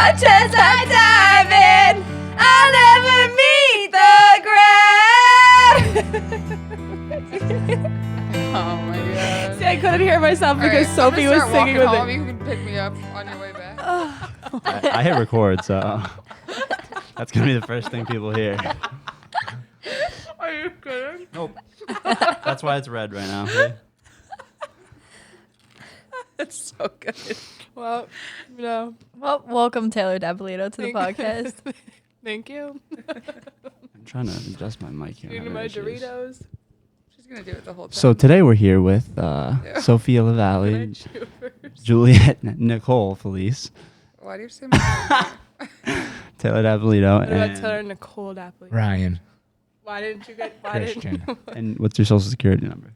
much as I dive in, I'll never meet the ground. Oh my god. See, I couldn't hear myself because Sophie was singing with home. it. You can pick me up on your way back. I hit record, so that's gonna be the first thing people hear. Are you kidding? Nope. That's why it's red right now. That's so good. Well, no. Well, welcome Taylor Dapolito to the podcast. Thank you. I'm trying to adjust my mic here. Eating my Doritos. She's gonna do it the whole time. So today we're here with Sophia Lavallee, Juliet, Nicole, Felice, Why do you say my name? Taylor Dapolito, What about and, Taylor Nicole Dapolito? Ryan. Why didn't you get Christian. and what's your social security number?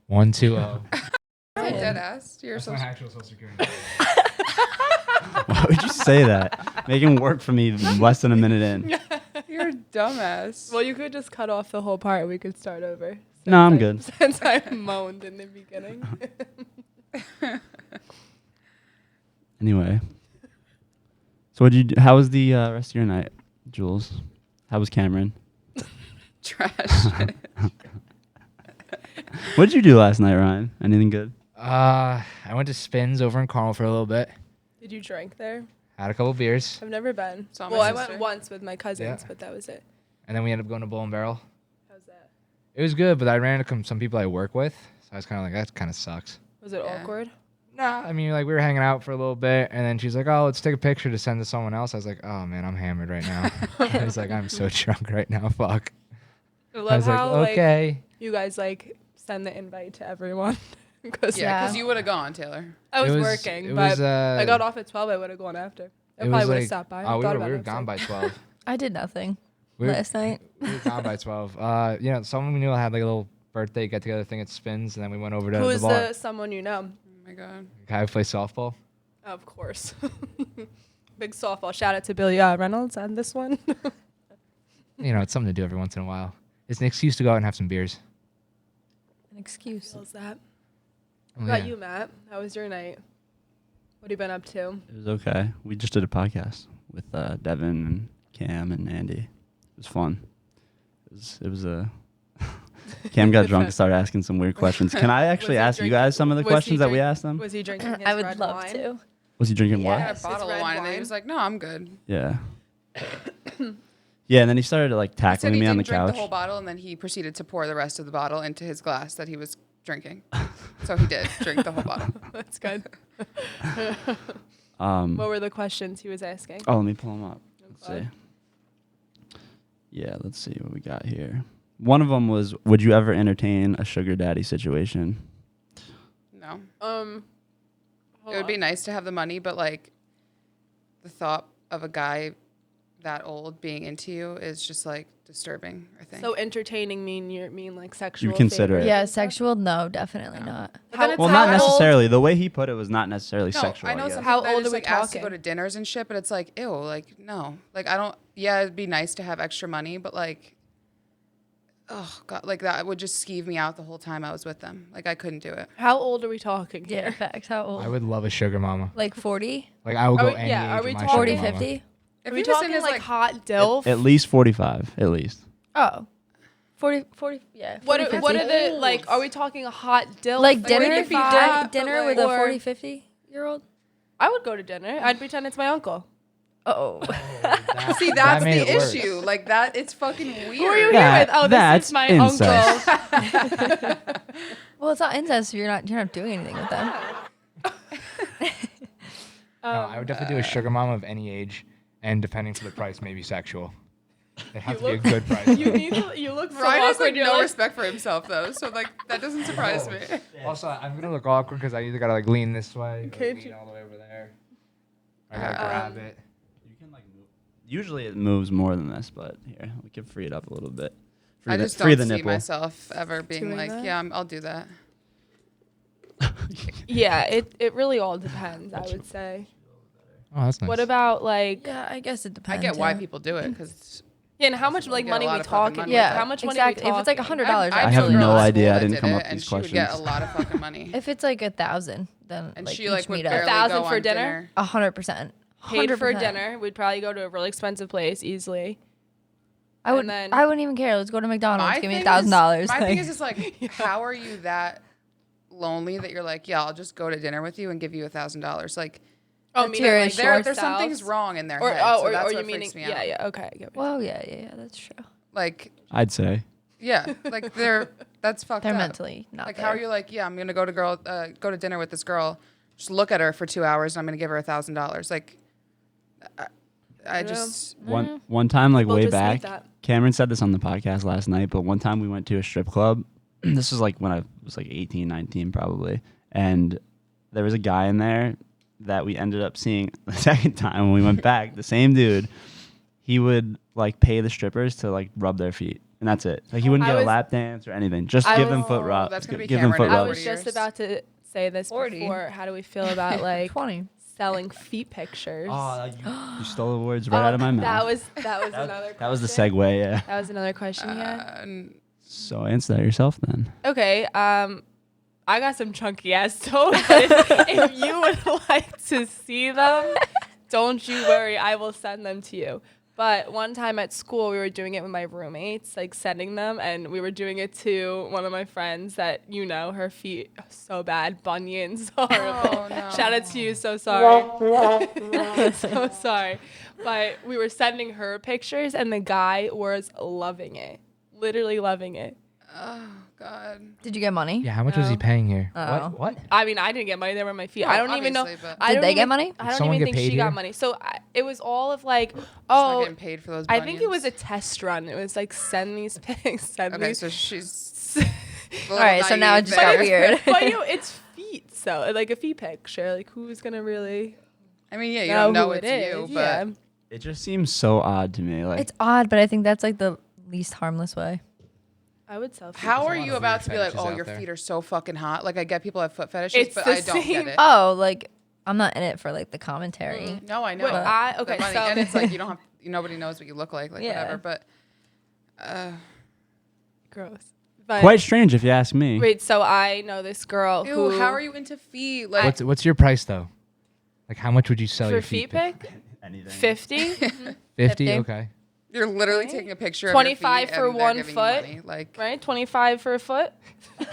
120. I'm dead ass. You're That's so my actual social security. Why would you say that? Make him work for me less than a minute in. You're a dumbass. Well, you could just cut off the whole part and we could start over. No, I'm I- good. Since I moaned in the beginning. Anyway, so how was the rest of your night, Jules? How was Cameron? Trash. What did you do last night, Ryan? Anything good? I went to Spins over in Carmel for a little bit. Did you drink there? Had a couple beers. I've never been. Saw my Well, I sister. went once with my cousins, Yeah. but that was it. And then we ended up going to Bull and Barrel. How's that? It was good, but I ran into some people I work with. So I was kind of like, that kind of sucks. Was it Yeah. awkward? Nah, I mean, like, we were hanging out for a little bit, and then she's like, oh, let's take a picture to send to someone else. I was like, oh, man, I'm hammered right now. I was like, I'm so drunk right now. Fuck. I I love was like, how okay. you guys send the invite to everyone. Because Yeah, because Yeah. you would have gone, Taylor. I was It working, it but was, I got off at 12. I would have gone after. I it probably was would have like- stopped by. Oh, we Thought were about it, gone by 12. I did nothing We were, last night. we were gone by 12. You know, someone we knew had like a little birthday get-together thing at Spins, and then we went over to Who the is bar. someone you know? Oh my god. Guy who plays softball. Of course. Big softball. Shout out to Billy Reynolds on this one. You know, it's something to do every once in a while. It's an excuse to go out and have some beers. An excuse. How's that? Oh, What about yeah. you, Matt? How was your night? What have you been up to? It was okay. We just did a podcast with Devin and Cam and Andy. It was fun. It was a. Cam got drunk and started asking some weird questions. Can I actually he ask you drinking- guys some of the was he questions that we drink- ahed them? Was he drinking his I would red love wine? to. Was he drinking He what? had a Yes, bottle it's of red wine, and then he wine. was like, "No, I'm good." Yeah. Yeah, and then he started to He said tackling he me on the didn't drink couch. the whole bottle, and then he proceeded to pour the rest of the bottle into his glass that he was drinking. So he did drink the whole bottle. That's good. Um, What were the questions he was asking? oh, let me pull them up. Let's Okay. see. Yeah, let's see what we got here. One of them was, would you ever entertain a sugar daddy situation? No, Hold it would be on. nice to have the money, but like, the thought of a guy that old being into you is just like disturbing. I think. So entertaining mean like sexual? You consider favors it. Yeah, and stuff? sexual? No, definitely No. not. But then it's Well, how not old- necessarily. The way he put it was not necessarily No, sexual. I know guess. some How people that old just, are we like asked to talking? go to dinners and shit, but it's like, ew, like no, like I don't. Yeah, it'd be nice to have extra money, but like, oh god, like that would just skeeve me out the whole time I was with them. Like I couldn't do it. How old are we talking Yeah, here? facts. How old? I would love a sugar mama. Like 40? Like, I will Are go we- any yeah, age are we with my talking- 40, sugar mama. 50? If Are we he was in talking his, like hot dilf? At least 45, at least. Oh. 40, yeah. 40, What 50. are the like? Are we talking a hot dilf? Like dinner? if he Dinner with a 40, 50-year-old? I would go to dinner. I'd pretend it's my uncle. Oh. See, That that's made the it worse. issue. Like that, it's fucking weird. Who are you That- here with? Oh, that's this is my incest. uncle. Well, it's not incest if you're not doing anything with them. No, I would definitely do a sugar mama of any age, and depending for the price, maybe sexual. It has to be a good price. You look so Ryan has awkward. like You're no like, respect for himself though, so like that doesn't surprise me. Also, I'm gonna look awkward because I either gotta like lean this way, or Can't lean you- all the way over there. I gotta grab it. You can move. Usually it moves more than this, but here, we can free it up a little bit. I just free don't the see nipple. myself ever being Doing like, that? yeah, I'll do that. yeah, it really all depends. I would say. Oh, that's nice. What about like? Yeah, I guess it I depends. get why yeah. people do it because Yeah, and how much like get a money lot we of fucking talking? money. Like, Yeah, how much money exactly. we If it's like talking? $100, I have knew a girl no at idea. school I that didn't did come it, up with and these she would get a questions. lot of fucking money. If it's like 1,000, then And like she like each would meetup. barely 1,000 go for on dinner? 100%. paid for 100%. dinner. We'd probably go to a really expensive place easily. I And would. then- I wouldn't even care. Let's go to McDonald's. Give me thing $1,000. My thing is just like, how are you that lonely that you're like, yeah, I'll just go to dinner with you and give you $1,000? Like, Oh, That's meaning, your like, there's some ourselves? things wrong in their Or head. oh, so or, that's or what you meaning? freaks me Yeah, out. yeah. Okay. I get what Well, yeah, that's true. Like, I'd say. yeah, like that's fucked They're up. mentally not Like, there. how are you like, yeah, I'm gonna go to dinner with this girl, just look at her for 2 hours, and I'm gonna give her $1,000. Like, I just One time, like People way just back, think that. Cameron said this on the podcast last night, but one time we went to a strip club. This was like when I was like 18, 19 probably. And there was a guy in there that we ended up seeing the second time when we went back. The same dude. He would like pay the strippers to like rub their feet. And that's it. Like he wouldn't I get a was- lap dance or anything. Just I give them was- foot rub. that's gonna be give them Cameron foot in I rub. was 40 just years. about to say this 40. before. How do we feel about like 20. selling feet pictures? Oh, you stole the words right out of my mouth. That was another. That was the question. segue, yeah. That was another question he had. and So answer that yourself then. Okay. I got some chunky ass toes. If you would like to see them, don't you worry. I will send them to you. But one time at school, we were doing it with my roommates, like sending them, and we were doing it to one of my friends that, you know, her feet are so bad, bunions, horrible. Oh, no. Shout out to you, so sorry. So sorry. But we were sending her pictures, and the guy was loving it, literally loving it. oh god, Did you get money? Yeah, how much was he No. paying here? Oh. What? I mean, I didn't get money. They were my feet. No, I don't even know. obviously, but- I Did don't they even- get money? I don't someone even get think she paid got here? money. So it was all of like, she's not oh, getting paid for those. I think it was a bunions. test run. It was like send these pics, send Okay, these. so she's. All right, so now it just got weird. But it's feet, so like a feet picture. Like who's gonna really I mean, yeah, you know don't know who it's it is? you, but Yeah. It just seems so odd to me. Like It's odd, but I think that's like the least harmless way. I would sell. Feet. how There's a are lot you of about weird to be like, fetishes oh, out your there. feet are so fucking hot? Like, I get people have foot fetishes, It's but the I don't same- get it. Oh, like I'm not in it for like the commentary. No, I know. Wait, okay, The money. so And it's like you don't have. Nobody knows what you look like Yeah. whatever. But gross. But quite strange if you ask me. wait, so I know this girl ew, who. how are you into feet? Like, What's your price though? Like how much would you sell for your feet feet? pic? Anything. 50. 50? 50. Okay. you're literally taking a picture of 25 your feet for and they're one giving you foot, money. Like, Right? 25 for a foot.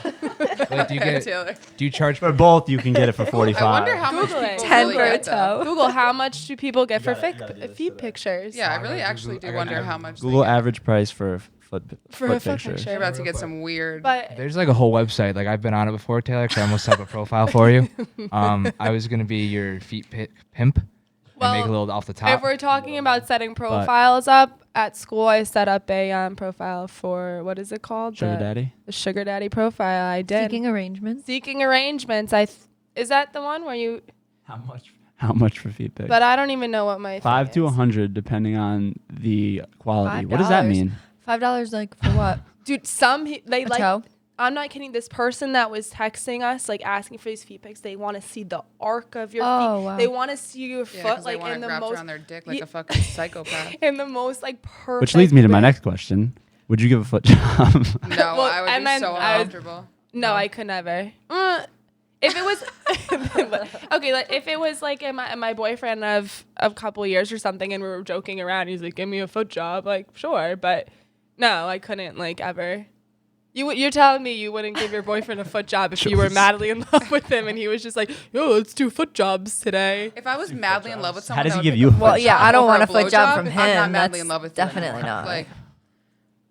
Wait, Taylor. do you charge For both, you can get it for 45. I wonder how much Google it. people 10 really for a get, though. toe. Google how much do people get for gotta do this feet today. pictures? Yeah, I I really gotta actually Google- do I wonder gotta how much. they Google get. average price for foot For foot a foot pictures. picture. You're about to get some weird. But There's like a whole website. Like I've been on it before, Taylor, because I almost set up a profile for you. I was gonna be your feet pimp and make a little off the if top. we're talking about setting profiles up at school, I set up a profile for what is it called? Sugar the, daddy. The sugar daddy profile. I did. Seeking arrangements. Seeking arrangements. Is that the one where you? How much? How much for feet pics? But I don't even know what my 5 thing to is. 100, depending on the quality. What does that $5. mean? $5 like for what? Dude, they A like. toe? I'm not kidding. This person that was texting us, like asking for these feet pics, they want to see the arc of your Oh, feet. wow. They want to see your Yeah, foot, 'cause they like want in it the wrapped most, around their dick like Ye- a fucking psychopath. in the most like perfect. Which leads me to my way. next question. Would you give a foot job? No, Well, I would and be then so I would- uncomfortable. No, I could never. If it was okay, like if it was like my boyfriend of a couple years or something, and we were joking around, he's like, "Give me a foot job," like sure, but no, I couldn't like ever. You're telling me you wouldn't give your boyfriend a foot job if you were madly in love with him, and he was just like, "Yo, let's do foot jobs today." If I was madly in love with How someone, does that he would give pick you a a foot foot Well, yeah, job I don't over want a blowjob, foot job from I'm not him. madly That's in love with you definitely anymore. not. Like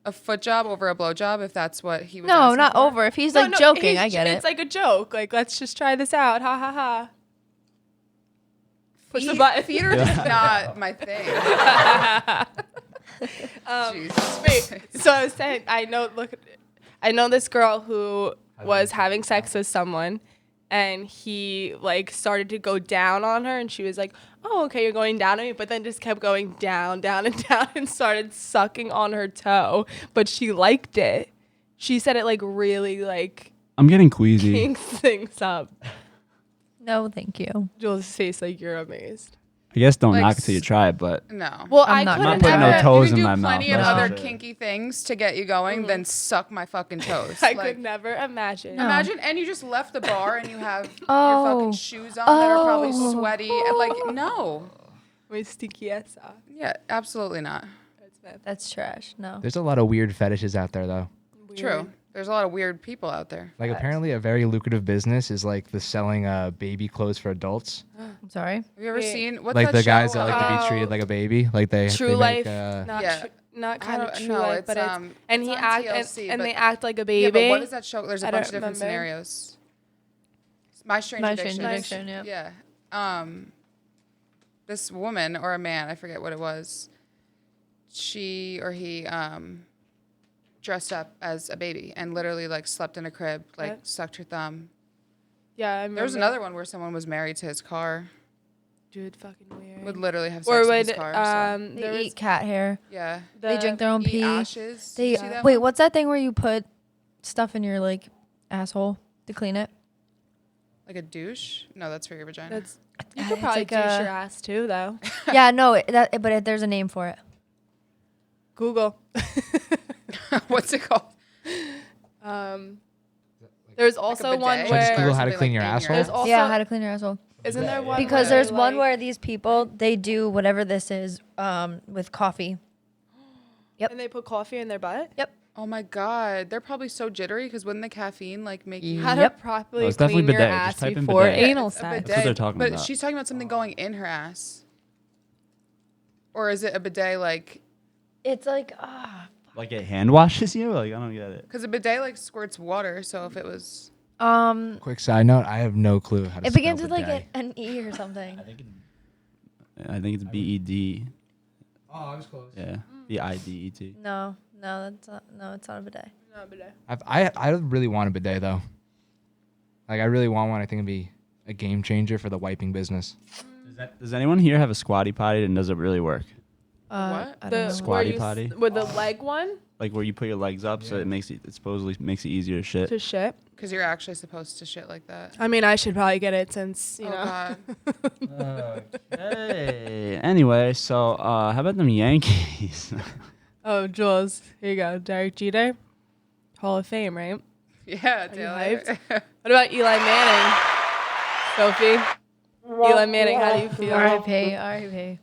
a foot job over a blowjob, if that's what he was. No, asking not for. over. If he's like joking, I get It's it. like a joke. Like, let's just try this out. Ha ha ha. Push the Feet- button. Feet are just not my thing. Jesus. Wait, so I was saying, I know this girl who was having sex with someone, and he like started to go down on her, and she was like, "Oh, okay, you're going down on me," but then just kept going down, down, and down, and started sucking on her toe. But she liked it. She said it like really like I'm getting queasy. kinks things up. No, thank you. Jules' face like you're amazed. I guess don't Like knock it till you try it, but No. Well, I'm I not couldn't putting no ever. toes you can in do my mouth, plenty of that's other for sure. kinky things to get you going than suck my fucking toes. I Like, could never imagine. No. imagine, and you just left the bar and you have your Oh. fucking shoes on that are probably Oh. sweaty and like no. My sticky ass sock. Yeah, absolutely not. That's bad. That's trash. No. There's a lot of weird fetishes out there, though. True. There's a lot of weird people out there. Like, apparently a very lucrative business is, like, the selling baby clothes for adults. I'm sorry. Have you ever Yeah. seen what's Like, that the guys show? that like to be treated like a baby. Like, they True they life, make, not Yeah. not I kind of don't true know, life, it's, but it's and it's he on act TLC, and but- they act like a Yeah, baby. but what is that show? There's a I bunch don't of different remember. scenarios. My Strange My Addiction. Strange Addiction, yeah. Yeah. This woman or a man, I forget what it was. She or he dressed up as a baby and literally like slept in a crib, like What? sucked her thumb. Yeah, I remember. There was another one where someone was married to his car. Dude, fucking weird. Would literally have sex or with would his car. So. They there was eat cat hair. Yeah. They drink their own Eat pee. ashes. They You see that wait. one? What's that thing where you put stuff in your like asshole to clean it? Like a douche? No, that's for your vagina. That's you It's could probably like douche a- your ass too, though. Yeah, no, there's a name for it. Google. What's it called? There's Like a also bidet? one Should I just where Google Or how to something clean like your in asshole? there's also Yeah, how to clean your asshole. isn't there one Because where, there's one like- where these people they do whatever this is with coffee. and they put coffee in their butt. Oh my god, they're probably so jittery because wouldn't the caffeine like make you? How Yep. to properly Oh, it's definitely clean your bidet. Just ass type in before bidet. anal A sex. bidet, That's what they're talking but about. she's talking about something going in her ass. Or is it a bidet like? It's like Like it hand washes you? Like I don't get it. Because a bidet like squirts water. So if it was, Quick side note: I have no clue how to. it begins with spell like bidet. an E or something. I think it's BED. Oh, I was close. Yeah. BIDET. No, that's not. No, it's not a bidet. No, bidet. I really want a bidet though. Like I really want one. I think it'd be a game changer for the wiping business. Does anyone here have a squatty potty and does it really work? What? I The don't know. where Squatty you potty? with the leg one Like where you put your legs up so it supposedly makes it easier to shit. to shit. because you're actually supposed to shit like that. I mean, I should probably get it since you Oh know. god. Okay. Anyway, so how about them Yankees? Oh, Jules, here you go. Derek Jeter, Hall of Fame, right? Yeah, Are you Taylor. What about Eli Manning? Sophie, Eli Manning, how do you feel? R.I.P.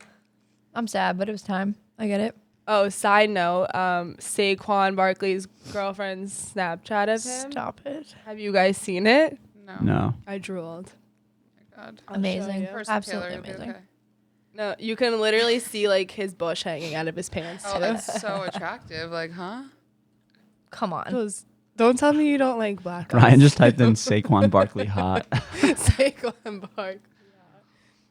I'm sad, but it was time. I get it. Oh, side note, Saquon Barkley's girlfriend's Snapchat of him. Stop it. Have you guys seen it? No. No. I drooled. God. I'll show Amazing. you. First Absolutely Taylor, you'll be amazing. okay. No, you can literally see like his bush hanging out of his pants Oh, too. that's so attractive. Like, huh? Come on. Jules, don't tell me you don't like black guys. Ryan just typed in Saquon Barkley hot. Saquon Barkley.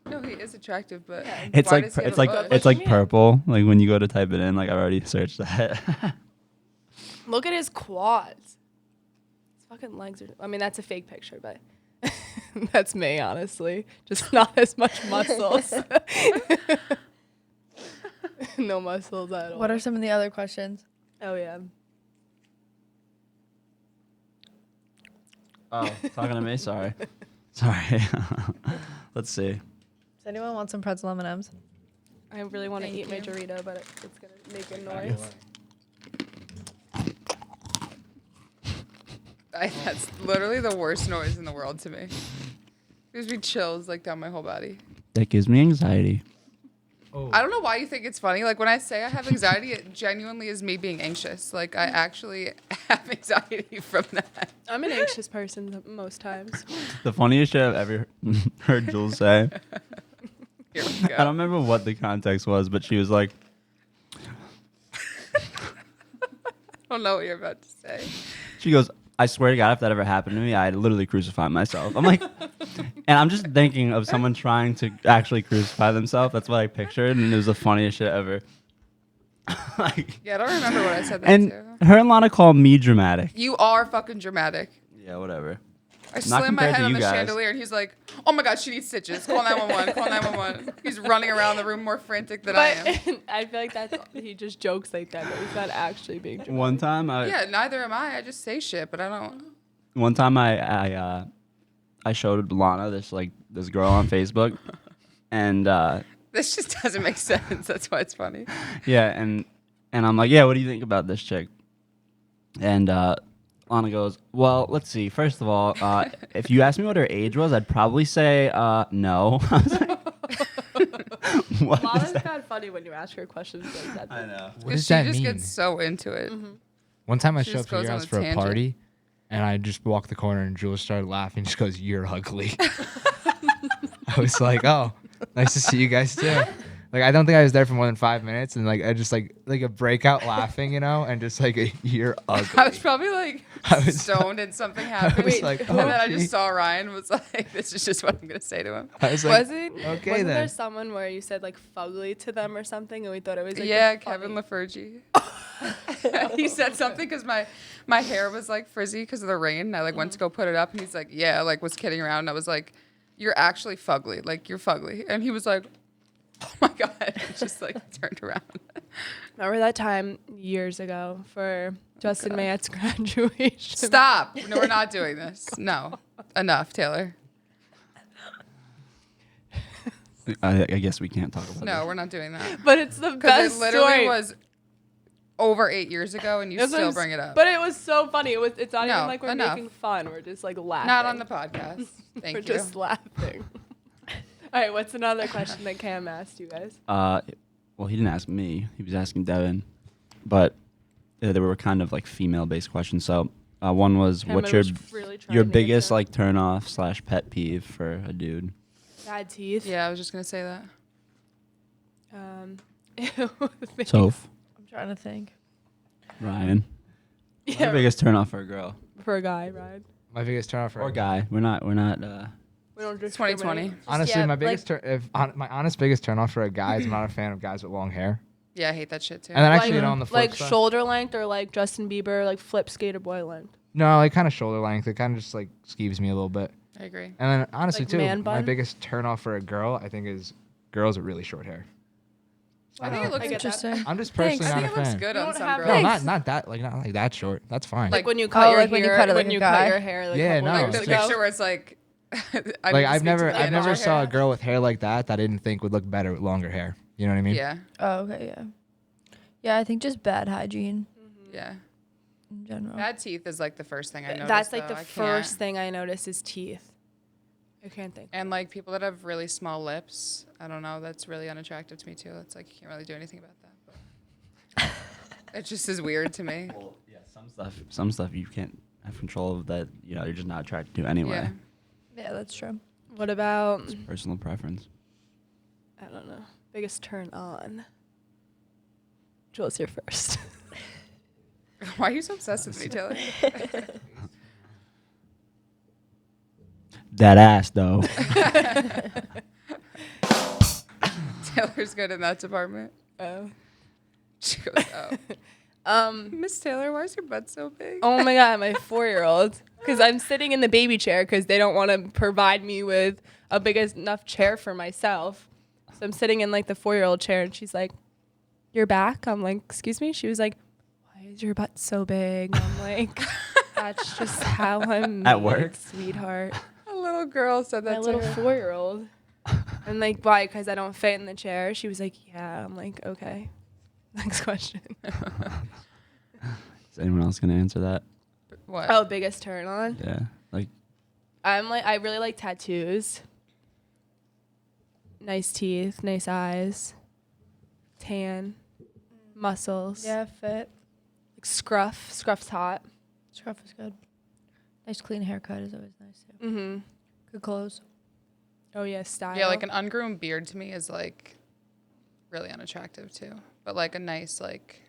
No, he is attractive, but It's why like does he have it's a like bush? it's like purple. Like when you go to type it in, like I already searched that. Look at his quads. His fucking legs are. I mean, that's a fake picture, but that's me, honestly. Just not as much muscles. No muscles at all. What are some of the other questions? Oh yeah. Oh, talking to me? Sorry. Sorry. Let's see. Does anyone want some pretzel M&Ms? I really want to Thank eat my you. Dorito, but it's gonna make a noise. That's literally the worst noise in the world to me. It gives me chills like down my whole body. That gives me anxiety. Oh. I don't know why you think it's funny. Like when I say I have anxiety, it genuinely is me being anxious. Like I actually have anxiety from that. I'm an anxious person most times. The funniest shit I've ever heard Jules say. Here we go. I don't remember what the context was, but she was like, I don't know what you're about to say. she goes, I swear to God, if that ever happened to me, I'd literally crucify myself. I'm like, and I'm just thinking of someone trying to actually crucify themselves. That's what I pictured, and it was the funniest shit ever. Like, Yeah, I don't remember what I said that and to. her and Lana call me dramatic. You are fucking dramatic. Yeah, whatever. I slammed my compared head to on you the guys. chandelier and he's like, oh my God, she needs stitches. Call 911. Call 911. He's running around the room more frantic than I am. But I feel like that's he just jokes like that, but he's not actually being dramatic. One time, Yeah, neither am I. I just say shit, but I don't. One time I showed Lana this girl on Facebook, and This just doesn't make sense. That's why it's funny. yeah, and I'm like, yeah, what do you think about this chick? And Lana goes, well, let's see. First of all, if you asked me what her age was, I'd probably say no. I was like, What Lala's is that? kind of funny when you ask her questions like that. I know. What does she that just mean? gets so into it. One time I She showed just up to goes your on house a for a tangent. party, and I just walked the corner, and Jules started laughing. She goes, "You're ugly." I was like, "Oh, nice to see you guys too." Like, I don't think I was there for more than 5 minutes, and like I just like a breakout laughing, and just like you're ugly. I was probably like I was- stoned and something happened. was like, and then I okay. just saw Ryan was like, this is just what I'm going to say to him. I was like, Wasn't okay wasn't then. there someone where you said like fugly to them or something, and we thought it was like Yeah, a Kevin funny- Lafergie. He said something because my hair was like frizzy because of the rain. And I like went to go put it up, and he's like, yeah, like was kidding around. And I was like, you're actually fugly. Like, you're fugly. And he was like, oh my God. He just like turned around. Remember that time years ago for Justin Mayette's graduation? Stop. No, we're not doing this. No. Enough, Taylor. I guess we can't talk about No, it. we're not doing that. But it's the Because best it literally story. was over 8 years ago, and you That's what still I'm bring it up. But it was so funny. It's not No, even like we're enough. making fun. We're just like laughing. Not on the podcast. Thank We're you. just laughing. All right, what's another question that Cam asked you guys? Well, he didn't ask me. He was asking Devin, but they were kind of like female-based questions. So one was, Cameron what's your was really trying your to biggest answer. like turn off / pet peeve for a dude? Bad teeth. Yeah, I was just going to say that. Soph, I'm trying to think. Ryan. What's Yeah, your biggest turn off for a girl for a guy, right? My biggest turn off for or a guy? We're not. We don't It's discriminate. 2020. Honestly, yeah, my like- biggest my honest biggest turn off for a guy is I'm not a fan of guys with long hair. Yeah, I hate that shit too. And then actually, Like- on the flip Like side, shoulder length or like Justin Bieber, like flip skater boy length. no, like kind of shoulder length. It kind of just like skeeves me a little bit. I agree. And then honestly Like too, man my bun? biggest turn off for a girl, I think, is girls with really short hair. I think it looks I get that. Interesting. I'm just Thanks. personally I not think a it looks fan. good You on don't some have girls. No, Thanks. not that short. That's fine. Like when you Oh, cut your like when you hair, cut it when like you a cut guy? your hair. Like, Yeah, a couple no, Like years the it's ago. picture where it's like, I like need to I've speak never to the saw a hair. girl with hair like that I didn't think would look better with longer hair. You know what I mean? Yeah, Oh, okay, yeah. Yeah, I think just bad hygiene yeah. in general. Bad teeth is like the first thing I noticed. That's like though. the I can't. first thing I notice is teeth. I can't think. And like people that have really small lips, I don't know. That's really unattractive to me too. It's like you can't really do anything about that. But it just is weird to me. Well, yeah, some stuff you can't have control of that. You're just not attracted to anyway. Yeah. Yeah, that's true. What about, It's personal preference. I don't know, biggest turn on? Jules, you're first. Why are you so obsessed with me, Taylor? That ass though. Taylor's good in that department. Oh. She goes, oh. Miss Taylor, why is your butt so big? Oh my God, my 4-year-old. Because I'm sitting in the baby chair because they don't want to provide me with a big enough chair for myself. So I'm sitting in like the 4-year-old chair and she's like, "You're back?" I'm like, "Excuse me?" She was like, "Why is your butt so big?" I'm like, "That's just how I'm At made, work? sweetheart." A little girl said My that to little her. 4-year-old. I'm like, "Why? Because I don't fit in the chair?" She was like, "Yeah." I'm like, "Okay." Next question. Is anyone else gonna answer that? What? Oh, biggest turn on? Yeah. Like I really like tattoos. Nice teeth, nice eyes, tan, muscles. Yeah, fit. Like scruff. Scruff's hot. Scruff is good. Nice clean haircut is always nice too. Mm-hmm. Good clothes. Oh yeah, style. Yeah, like an ungroomed beard to me is like really unattractive too. But like a nice like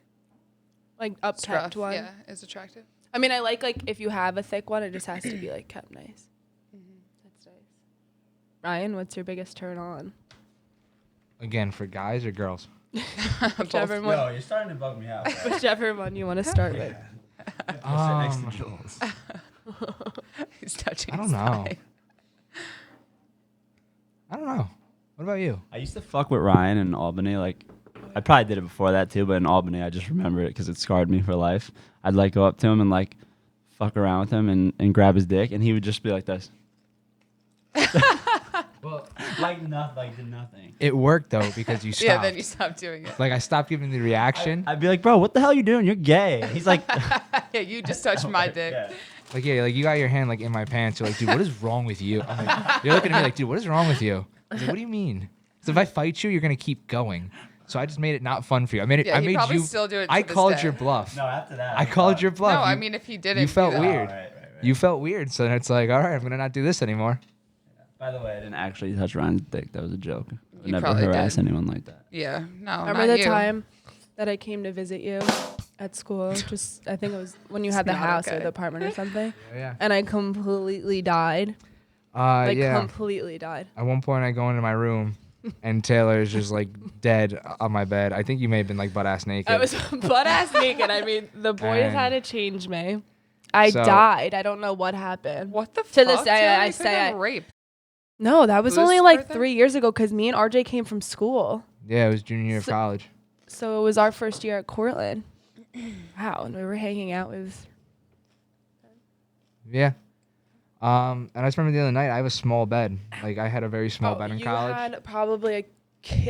upkept scruff, one. yeah, is attractive. I mean, I like if you have a thick one, it just has to be like kept nice. That's nice. Ryan, what's your biggest turn on? Again, for guys or girls? Whichever one. you're starting to bug me out. Whichever one you want to start with. Next to Jules. He's touching. I don't his know. thigh. I don't know. What about you? I used to fuck with Ryan in Albany. Like, I probably did it before that too, but in Albany, I just remember it because it scarred me for life. I'd like go up to him and like fuck around with him and grab his dick, and he would just be like this. Well, Like nothing. Like did nothing. it worked though because you stopped. Yeah, then you stop doing it. Like I stopped giving the reaction. I'd be like, bro, what the hell are you doing? You're gay. He's like, Yeah, you just touched my dick. Yeah. Like like you got your hand like in my pants. You're like, dude, what is wrong with you? I'm like, you're looking at me like, dude, what is wrong with you? I was like, what do you mean? He's So if I fight you, you're gonna keep going. So I just made it not fun for you. I made it. Yeah, I he'd made probably you. still do it I to this called day. your bluff. No, after that. I called your bluff. No, I You- mean if he didn't. you felt do that. weird. You felt weird. So it's like, all right, I'm gonna not do this anymore. By the way, I didn't actually touch Ryan's dick. That was a joke. I would You never probably harass did. anyone like that. Yeah. No. Remember not the you. time that I came to visit you at school? Just I think it was when you had the not house or okay. the apartment or something. Yeah. And I completely died. Like Yeah. completely died. At one point, I go into my room, and Taylor is just like dead on my bed. I think you may have been like butt ass naked. I was butt ass naked. I mean, the boys And- had to change me. I So- died. I don't know what happened. What the To fuck? this day, Taylor? I You say could've been I- rape. No, that was Whose only like birthday? 3 years ago because me and RJ came from school. Yeah, it was junior year of So- college. So it was our first year at Cortland. Wow, and we were hanging out with. Yeah. And I just remember the other night, I have a small bed. Like I had a very small bed in you college. had probably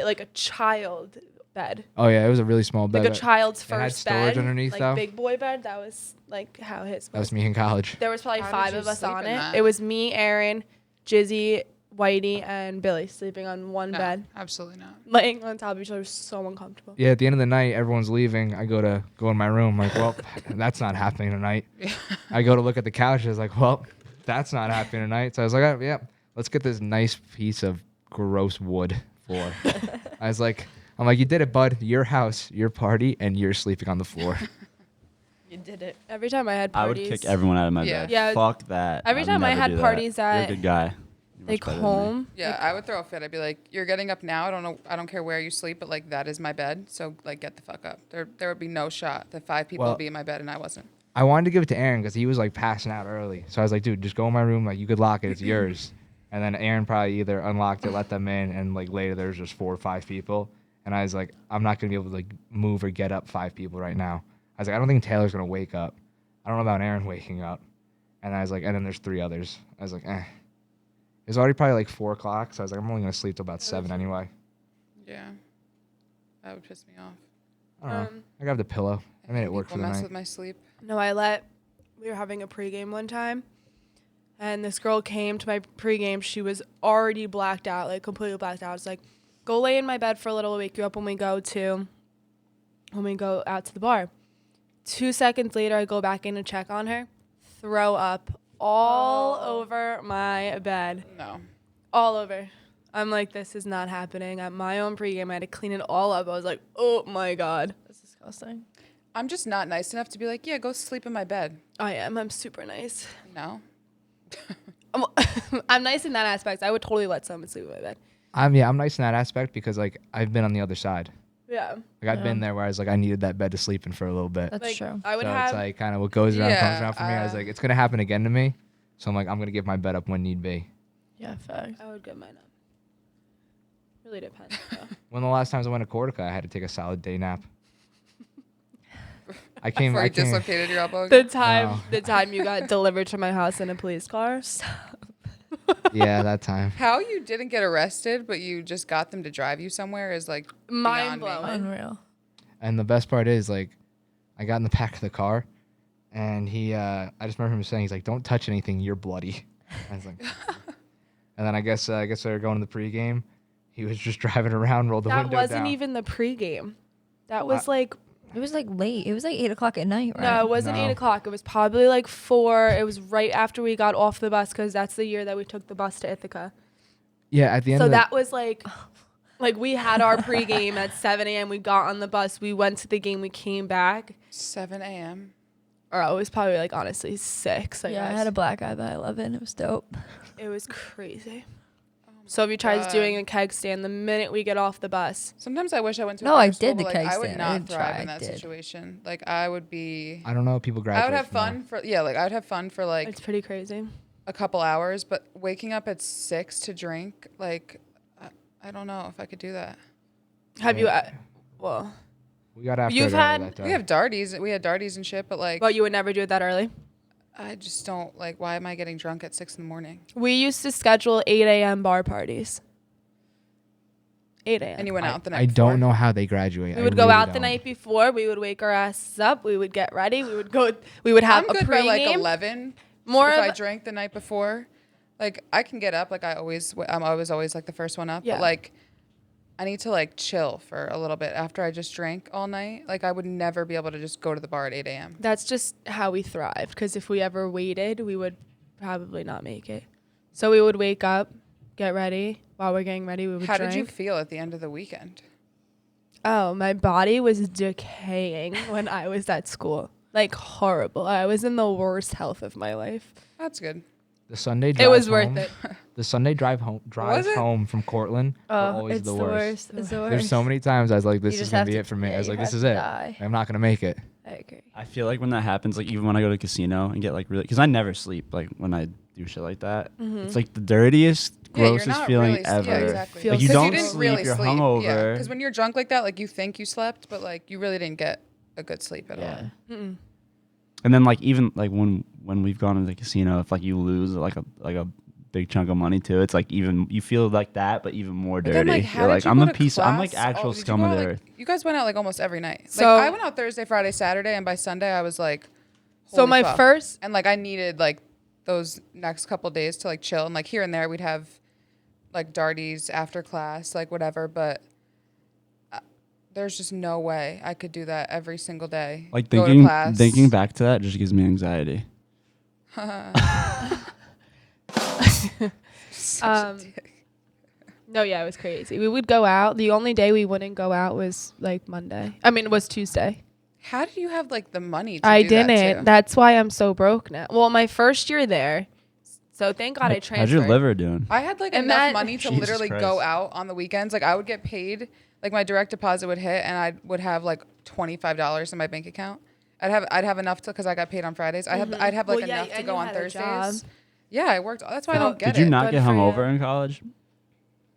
like a child bed, Oh yeah, it was a really small bed. like a child's it had first storage bed, underneath, like though. big boy bed. That was like how his That was me in college. There was probably How did 5 you of us sleep on in it. that? It was me, Aaron, Jizzy, Whitey, and Billy sleeping on one No, bed, absolutely not. laying on top of each other. So uncomfortable. Yeah, at the end of the night, everyone's leaving. I go in my room. Like, well, that's not happening tonight. I go to look at the couch. I was like, well, that's not happening tonight. So I was like, oh, yeah, let's get this nice piece of gross wood floor. I'm like, you did it, bud. Your house, your party, and you're sleeping on the floor. You did it. Every time I had I would parties, kick everyone out of my Yeah. bed. Yeah. Fuck that. Every I'd time I never had do that. parties You're a at, good guy. You're much like better than me. home. Yeah, I would throw a fit. I'd be like, "You're getting up now. I don't care where you sleep, but like that is my bed. So like, get the fuck up." There would be no shot that 5 people Well- would be in my bed and I wasn't. I wanted to give it to Aaron because he was like passing out early. So I was like, dude, just go in my room. Like, you could lock it. It's yours. And then Aaron probably either unlocked it, let them in, and like later there's just 4 or 5 people. And I was like, I'm not gonna be able to like move or get up 5 people right now. I was like, I don't think Taylor's gonna wake up. I don't know about Aaron waking up. And I was like, and then there's 3 others. I was like, eh. It's already probably like 4 o'clock. So I was like, I'm only gonna sleep till about 7 anyway. Yeah, that would piss me off. I don't know. I grabbed a pillow. I made it work for People the mess night. with my sleep. No, we were having a pregame one time, and this girl came to my pregame. She was already blacked out, like completely blacked out. It's like, go lay in my bed for a little, wake you up when we go out to the bar. 2 seconds later, I go back in to check on her, throw up all over my bed, No. all over. I'm like, this is not happening. At my own pregame, I had to clean it all up. I was like, oh my God. That's disgusting. I'm just not nice enough to be like, yeah, go sleep in my bed. I am. I'm super nice. No. I'm nice in that aspect. I would totally let someone sleep in my bed. I'm nice in that aspect because like I've been on the other side. Yeah. Like I've been there where I was like I needed that bed to sleep in for a little bit. That's Like, true. I would So have. it's like kind of what goes around comes Yeah, around for me. I was like, it's gonna happen again to me. So I'm like, I'm gonna give my bed up when need be. Yeah, facts. I would give mine up. Really depends. Though. One of the last times I went to Cortica, I had to take a solid day nap. I came. Before I you came. dislocated your elbow. the again? time you got delivered to my house in a police car. Yeah, that time. How you didn't get arrested, but you just got them to drive you somewhere is like Mind beyond me. blowing. Unreal. And the best part is like, I got in the back of the car, and he. I just remember him saying, he's like, "Don't touch anything. You're bloody." I was like, and then I guess they were going to the pregame. He was just driving around, rolled the That window wasn't down. even the pregame. That was like It was like late. It was like 8 o'clock at night, right? no, it wasn't No. 8 o'clock. It was probably like 4. It was right after we got off the bus because that's the year that we took the bus to Ithaca. Yeah, at the end So of the, that was like we had our pregame at 7 a.m. We got on the bus. We went to the game. We came back. 7 a.m. Or it was probably like honestly 6. I Yeah, I guess. had a black eye by 11. It was dope. It was crazy. Sophie tries God. doing a keg stand the minute we get off the bus. Sometimes I wish I went to. No, a I better school, did the but, keg I would stand. I not didn't thrive try, in I that did. situation. Like I would be. I don't know. People graduate. I would have from there. fun for I would have fun for like It's pretty crazy. a couple hours, but waking up at 6 to drink, like I don't know if I could do that. Have you? Well, We got after You've it early had- that day. We have darties. We had darties and shit, but like but you would never do it that early. I just don't like. Why am I getting drunk at 6 in the morning? We used to schedule 8 a.m. bar parties. 8 a.m. And you went out the night. I don't before? know how they graduate. We I would go really out the don't. night before. We would wake our asses up. We would get ready. We would go. We would have I'm a good by like pregame. 11. More if of I drank the night before, like I can get up. Like I'm always like the first one up. Yeah. But like I need to like chill for a little bit after I just drank all night. Like I would never be able to just go to the bar at 8 a.m. That's just how we thrived. Because if we ever waited, we would probably not make it. So we would wake up, get ready. While we're getting ready, we would How drink. did you feel at the end of the weekend? Oh, my body was decaying when I was at school. Like horrible. I was in the worst health of my life. That's good. The Sunday drive It was home, worth it. The Sunday drive home from Cortland were always it's the worst. It's the worst. There's so many times I was like, You this is just gonna have be to- it for me. yeah, I was you like, this have is to it. die. I'm not gonna make it. I agree. I feel like when that happens, like even when I go to casino and get like really, because I never sleep like when I do shit like that. It's like the dirtiest, Yeah, you're grossest not feeling really, ever. Yeah, exactly. Feels Like you 'Cause don't didn't sleep, you're hungover. Yeah, because when you're drunk like that, like you think you slept, but like you really didn't get a good sleep at all. Mm-mm. And then like even like when we've gone to the casino, if like you lose like a big chunk of money too, it's like even you feel like that, but even more But dirty. then, like, how You're did like you I'm go a to piece. I'm like class? actual Did you scum go of out, the like, earth. You guys went out like almost every night. So- Like I went out Thursday, Friday, Saturday, and by Sunday I was like, So holy my fuck. first, And like I needed like those next couple days to like chill, and like here and there we'd have like darties after class, like whatever, but there's just no way I could do that every single day. Like Go to class. thinking back to that just gives me anxiety. no, yeah, it was crazy. We would go out. The only day we wouldn't go out was like Monday. I mean, it was Tuesday. How did you have like the money to I do that, didn't. too? That's why I'm so broke now. Well, my first year there. So thank God I transferred. How's your liver doing? I had like And enough that- money to Jesus literally Christ. go out on the weekends. Like I would get paid, like my direct deposit would hit, and I would have like $25 in my bank account. I'd have enough to because I got paid on Fridays. I'd have like Well, yeah, enough to and go you on had a Thursdays. job. Yeah, I worked. That's why I So- don't get Did you it. not Good get for hungover you. in college?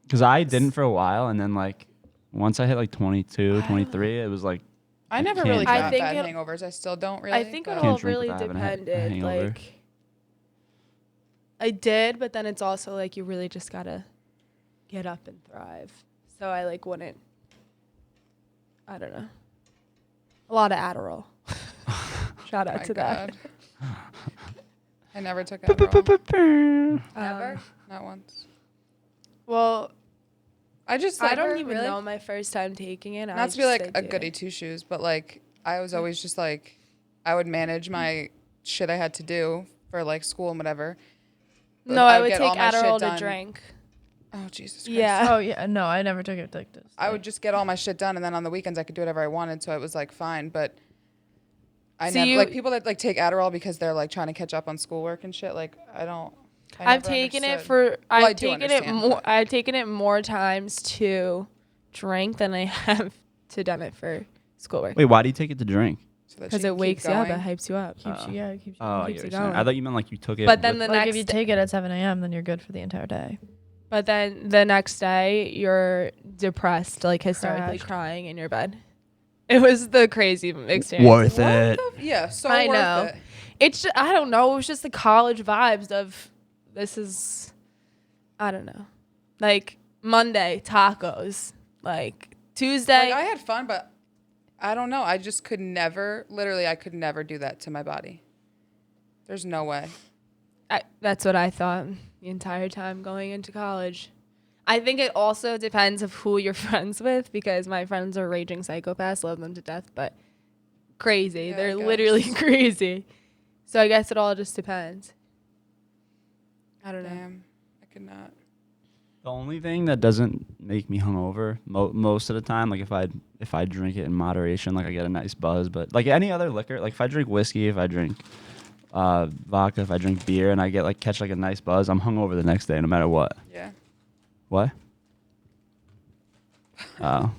Because I didn't for a while, and then like once I hit like 22, 23, it was like I never can't really do got that. I think bad it- hangovers. I still don't really. I think it but- all Can't drink really without having a depended. hangover. Like, I did, but then it's also like you really just gotta get up and thrive. So I like wouldn't. I don't know. A lot of Adderall. Shout out My to that. God. I never took Adderall. Never, not once. Well, I just I like, don't even really? know my first time taking it. Not to be like a goody two shoes, but like I was always just like I would manage my shit I had to do for like school and whatever. But No, I would get take all my shit Adderall to done. drink. Oh Jesus Christ. Yeah. Oh yeah, no, I never took it like this. I would just get all my shit done, and then on the weekends I could do whatever I wanted, so it was like fine. But I So never you- like people that like take Adderall because they're like trying to catch up on schoolwork and shit. Like I don't. I've taken it for. for. Well, I I've do taken it understand, more. but- I've taken it more times to drink than I have to done it for schoolwork. Wait, why do you take it to drink? Because it wakes you up, it hypes you up. keeps you, yeah, it keeps you. Oh, I keeps get what it you're saying. I going. thought you meant like you took it. But then with- the Like next if you take it at 7 a.m., then you're good for the entire day. But then the next day, you're depressed, like hysterically Crashed. crying in your bed. It was the crazy experience. worth it. Yeah, so I worth know. it. It's just, I don't know. It was just the college vibes of this is, I don't know. Like Monday, tacos. Like Tuesday. Like, I had fun, but I don't know. I just could never, literally, I could never do that to my body. There's no way. That's what I thought the entire time going into college. I think it also depends of who you're friends with because my friends are raging psychopaths, love them to death, but crazy. Yeah, I They're guess. literally crazy. So I guess it all just depends. I don't know. Damn, I could not. The only thing that doesn't make me hungover most of the time, like if I drink it in moderation, like I get a nice buzz. But like any other liquor, like if I drink whiskey, if I drink vodka, if I drink beer, and I get like catch like a nice buzz, I'm hungover the next day, no matter what. Yeah. What? Oh,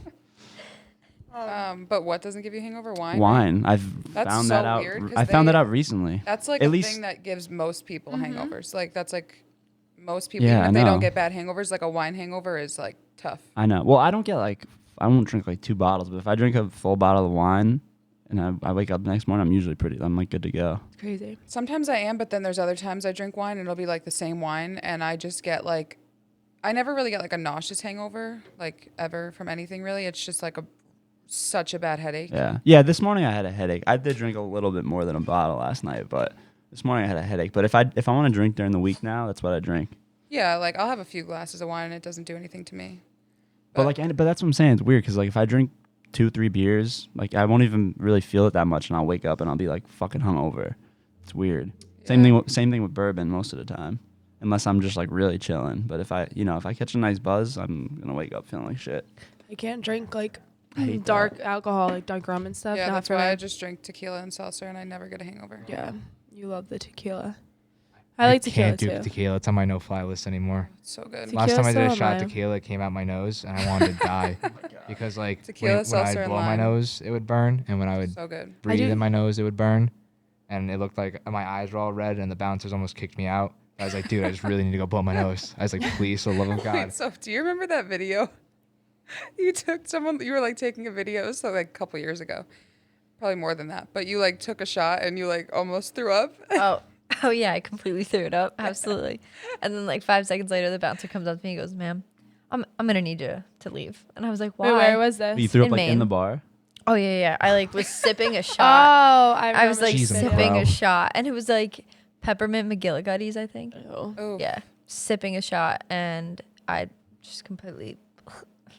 But what doesn't give you hangover? Wine. right? wine. I've That's found so that out. weird, 'cause I found that they- out recently. That's like At a least- thing that gives most people hangovers. Like that's like most people, Yeah, even I if they know. don't get bad hangovers, like a wine hangover is like tough. I know. Well, I don't get like I won't drink like 2 bottles, but if I drink a full bottle of wine and I wake up the next morning, I'm like good to go. It's crazy. Sometimes I am, but then there's other times I drink wine and it'll be like the same wine, and I just get like, I never really get like a nauseous hangover, like ever from anything really. It's just like such a bad headache. Yeah. Yeah, this morning I had a headache. I did drink a little bit more than a bottle last night, but this morning I had a headache. But if I want to drink during the week now, that's what I drink. Yeah, like I'll have a few glasses of wine and it doesn't do anything to me. But like, but that's what I'm saying. It's weird because like if I drink 2-3 beers, like I won't even really feel it that much, and I'll wake up and I'll be like fucking hungover. It's weird. Same thing with bourbon most of the time, unless I'm just like really chilling. But if I catch a nice buzz, I'm gonna wake up feeling like shit. I can't drink like I hate dark alcohol, like dark rum and stuff. Yeah, Not that's for why me. I just drink tequila and seltzer, and I never get a hangover. Yeah, you love the tequila. I like tequila can't do too. tequila. It's on my no-fly list anymore. It's so good. Last time I did so a am shot I. of tequila, it came out my nose, and I wanted to die because like Tequila, when seltzer, I'd and blow my lime. nose, it would burn, and when I would So good. breathe do- in my nose, it would burn, and it looked like my eyes were all red, and the bouncers almost kicked me out. I was like, dude, I just really need to go blow my nose. I was like, please, for the love of God. Wait, so do you remember that video? You were like taking a video, so like a couple years ago. Probably more than that. But you like took a shot and you like almost threw up. Oh yeah, I completely threw it up. Absolutely. And then like 5 seconds later, the bouncer comes up to me and goes, "Ma'am, I'm gonna need you to leave." And I was like, "Why?" Wait, where was this? You threw up In like in Maine. the bar. Oh yeah. I like was sipping a Oh, shot. I was like Jeez, I'm sipping proud. a shot, and it was like peppermint McGillicuddies, I think. Ew. Oh, Yeah, sipping a shot, and I just completely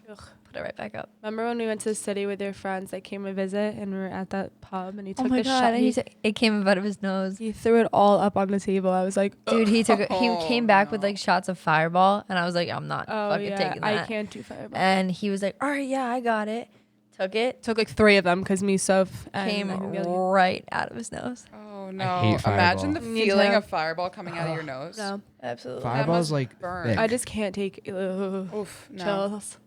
Ugh. put it right back up. Remember when we went to the city with your friends that came to visit and we were at that pub and he Oh took my the god! shot? And it came out of his nose. He threw it all up on the table. I was like, Dude, he Oh, came back with no. like shots of Fireball, and I was like, I'm not oh fucking yeah, taking that. I can't do fireball. And he was like, all right, yeah, I got it. Took it, Took like 3 of them because me, Soph, and came I think the other- right out of his nose. Oh hate no! Fireball. Imagine the Me feeling too. of Fireball coming out of your nose. No, Absolutely. Fireball's must like burn. thick. I just can't take Oof, no. chills.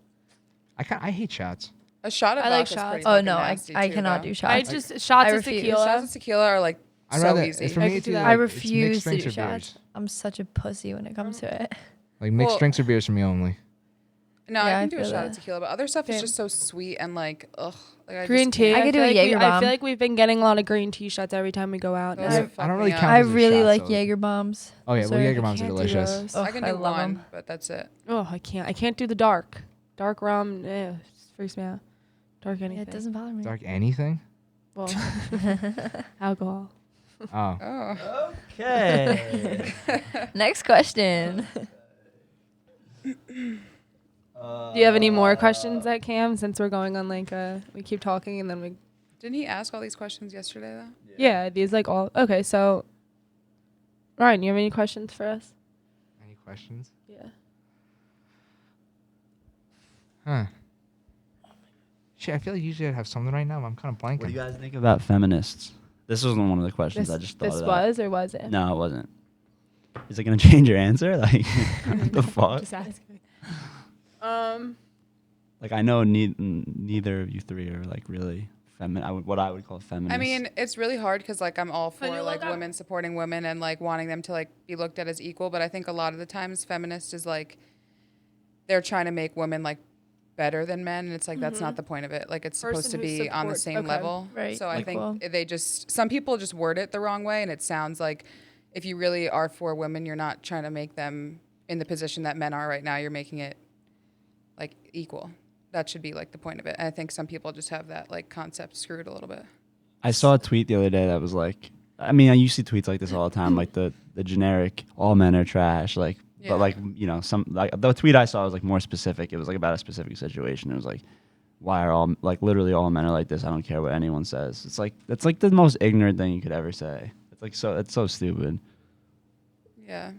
I hate shots. A shot of I like vodka's shots. pretty Oh fucking no, nasty I too, cannot though. do shots. I just shots I of refuse. tequila. Shots of tequila are like I'd so rather easy. for I me could it's do either that. I like, it's refuse mixed to drinks do or shots. beers. I'm such a pussy when it comes to it. Like mixed Well- drinks or beers for me only. No, Yeah, I I can do a feel shot that. of tequila, but other stuff is Same. just so sweet and like ugh. Like I Green just tea. can't. I could do feel a like Jaeger I bomb. feel like we've been getting a lot of green tea shots every time we go out. Those now. would fuck I don't me really up. count I as a really shot, like so- Jaeger bombs. Oh yeah, well Sorry, Jaeger I bombs are can't do delicious. those. Oh, I can I do love one, 'em. but that's it. Oh, I can't. I can't do the dark rum. It freaks me out. Dark anything. Yeah, it doesn't bother me. Dark anything? Well, alcohol. Oh. Oh. Okay. Next question. Do you have any more questions at Cam? Since we're going on like we keep talking and then we. Didn't he ask all these questions yesterday though? Yeah, these like all. Okay, so. Ryan, you have any questions for us? Any questions? Yeah. Huh. Shit, I feel like usually I'd have something right now, but I'm kind of blanking. What do you guys think about feminists? This wasn't one of the questions. I just thought This of that. was or was it? No, it wasn't. Is it gonna change your answer? Like, what the fuck? Just asking. Like, I know neither of you three are like really what I would call feminist. I mean, it's really hard because like I'm all Can for you like look up- women supporting women and like wanting them to like be looked at as equal, but I think a lot of the times feminist is like they're trying to make women like better than men, and it's like that's not the point of it. Like it's supposed Person to who be on the supports- same okay. level. Right. So I Equal. think they just some people just word it the wrong way, and it sounds like if you really are for women, you're not trying to make them in the position that men are right now. You're making it like equal. That should be like the point of it. And I think some people just have that like concept screwed a little bit. I saw a tweet the other day that was like, I mean, I see tweets like this all the time, like the generic all men are trash, like, Yeah. but like, you know, some like the tweet I saw was like more specific. It was like about a specific situation. It was like, why are all like literally all men are like this? I don't care what anyone says. It's like that's like the most ignorant thing you could ever say. It's like it's so stupid. Yeah.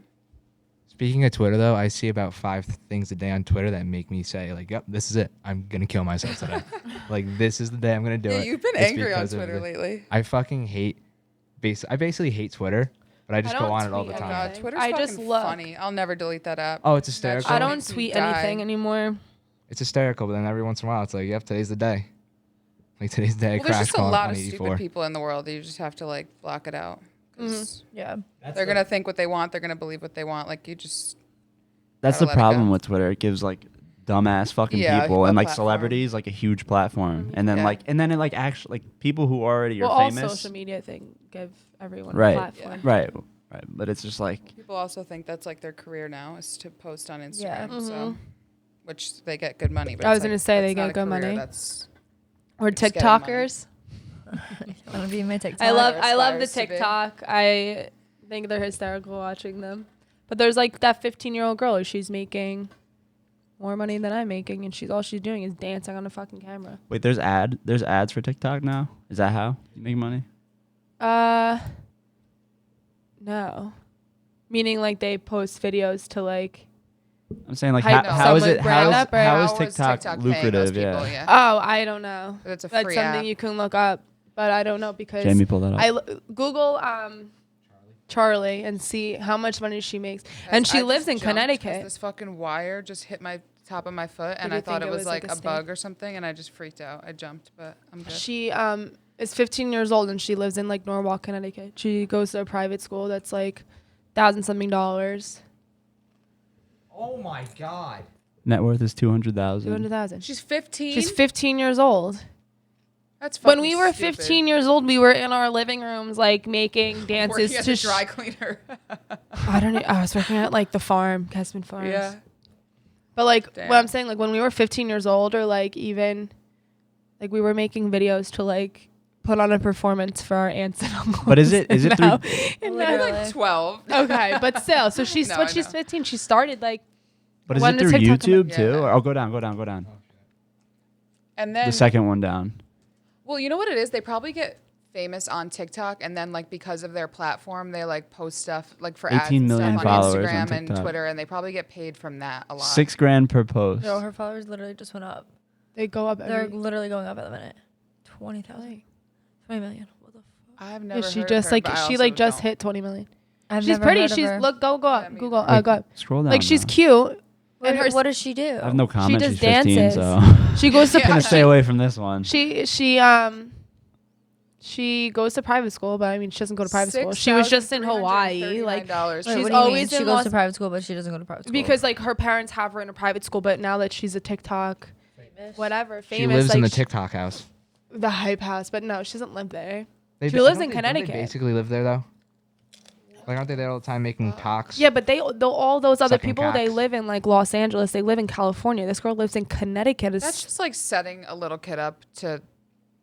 Speaking of Twitter, though, I see about 5 things a day on Twitter that make me say, like, yep, this is it. I'm going to kill myself today. Like, this is the day I'm going to do Yeah, it. you've been It's angry on because of Twitter lately. I fucking hate, I basically hate Twitter, but I just I go don't on it all the tweet Oh time. god, anything. Twitter's I fucking just look. funny. I'll never delete that app. Oh, it's That hysterical. shit I don't makes me tweet die. anything anymore. It's hysterical, but then every once in a while, it's like, yep, today's the day. Like, today's the day I Well, there's crash just a call lot of stupid 184. people in the world. You just have to like block it out. 'Cause Yeah. they're gonna think what they want. They're gonna believe what they want. Like you just That's Gotta the let it problem go. with Twitter. It gives like dumbass fucking Yeah, people a and like platform. celebrities like a huge platform, and then Yeah. then it like actually like people who already Well, are all famous. social media thing give everyone Right. a platform. Right. But it's just like people also think that's like their career now is to post on Instagram. Yeah. So, which they get good money. But I it's was gonna like, say they that's not get a good career, money. That's Or just getting money. TikTokers. I want to be in my TikTok. I love the aspires to be. TikTok. I think they're hysterical watching them. But there's like that 15-year-old girl. She's making more money than I'm making, and all she's doing is dancing on a fucking camera. Wait, there's ads for TikTok now? Is that how you make money? No. Meaning like they post videos to like. I'm saying like Hype how is someone it brand how up, or is How is TikTok paying those lucrative? people? Yeah. Oh, I don't know. But it's a That's free something app. you can look up, but I don't know because Jamie, pull that up. Google Charlie and see how much money she makes, Guys, and she I lives just in jumped 'cause Connecticut. This fucking wire just hit my top of my foot, and you I thought think it was like like a bug or something, and I just freaked out. I jumped, but I'm good. She is 15 years old and she lives in like Norwalk, Connecticut. She goes to a private school that's like $1,000-something. Oh my god. Net worth is 200,000. 200,000. She's 15. She's 15 years old. That's When fucking we were stupid. 15 years old, we were in our living rooms like making dances Working to as a dry cleaner. I don't know. I was working at like the farm, Kesman Farms. Yeah. But like Damn. what I'm saying, like when we were 15 years old, or like even like we were making videos to like put on a performance for our aunts and uncles. But is it through now, I'm Literally. like 12. okay, but still, so she's No, when I she's know. 15, she started like But is When it does through TikTok come YouTube out? too? Yeah. Or go down. And then, The second one down. well, you know what it is? They probably get famous on TikTok, and then like because of their platform, they like post stuff like for ads 18 and million stuff on followers on Instagram and TikTok. Twitter, and they probably get paid from that a lot. $6,000 per post. No, her followers literally just went up. they go up. They're Every, literally going up at the minute. 20,000. 20 million. What the fuck? I've yeah, never. she heard just of her, like but I she also like just don't. hit 20 million. I've She's never pretty. heard of She's her. look go up. Yeah, me Google neither. go up. Scroll down. Like she's though. cute. What, And her what does she do? I have no comment. does She's 15, dances. so She goes to Yeah. I'm gonna stay away from this one. she goes to private school, but I mean she doesn't go to private school. She was just in Hawaii, like $6,339. Wait, she's what do you always mean? She in goes Los- to private school, but she doesn't go to private school. because like her parents have her in a private school, but now that she's a TikTok, whatever, famous, She lives like in the TikTok house. the hype house, but no, she doesn't live there. They, She lives don't in they- don't Connecticut. They basically live there though. Like, aren't they there all the time making talks? Yeah, but all those other Sucking people, they cocks. live in like Los Angeles. They live in California. This girl lives in Connecticut. That's just like setting a little kid up to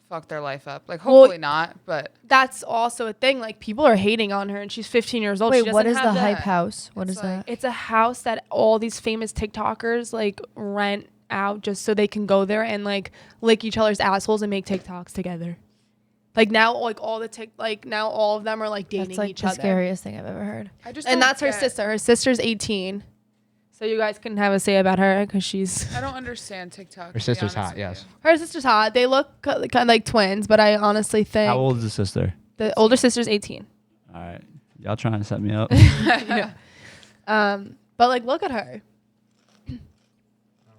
fuck their life up. Like Well, hopefully not, but that's also a thing. Like people are hating on her, and she's 15 years old. Wait, She what doesn't is the have hype that. house? What It's is like- that? It's a house that all these famous TikTokers like rent out just so they can go there and like lick each other's assholes and make TikToks together. Like now, like all of them are like dating That's like each the other. scariest thing I've ever heard. I just And don't that's her get- sister. Her sister's 18. So you guys can have a say about her because she's I don't understand TikTok. Her sister's hot. Yes. her sister's hot. They look kind of like twins, but I honestly think How old is the sister? the older sister's 18. All right, y'all trying to set me up? But like look at her.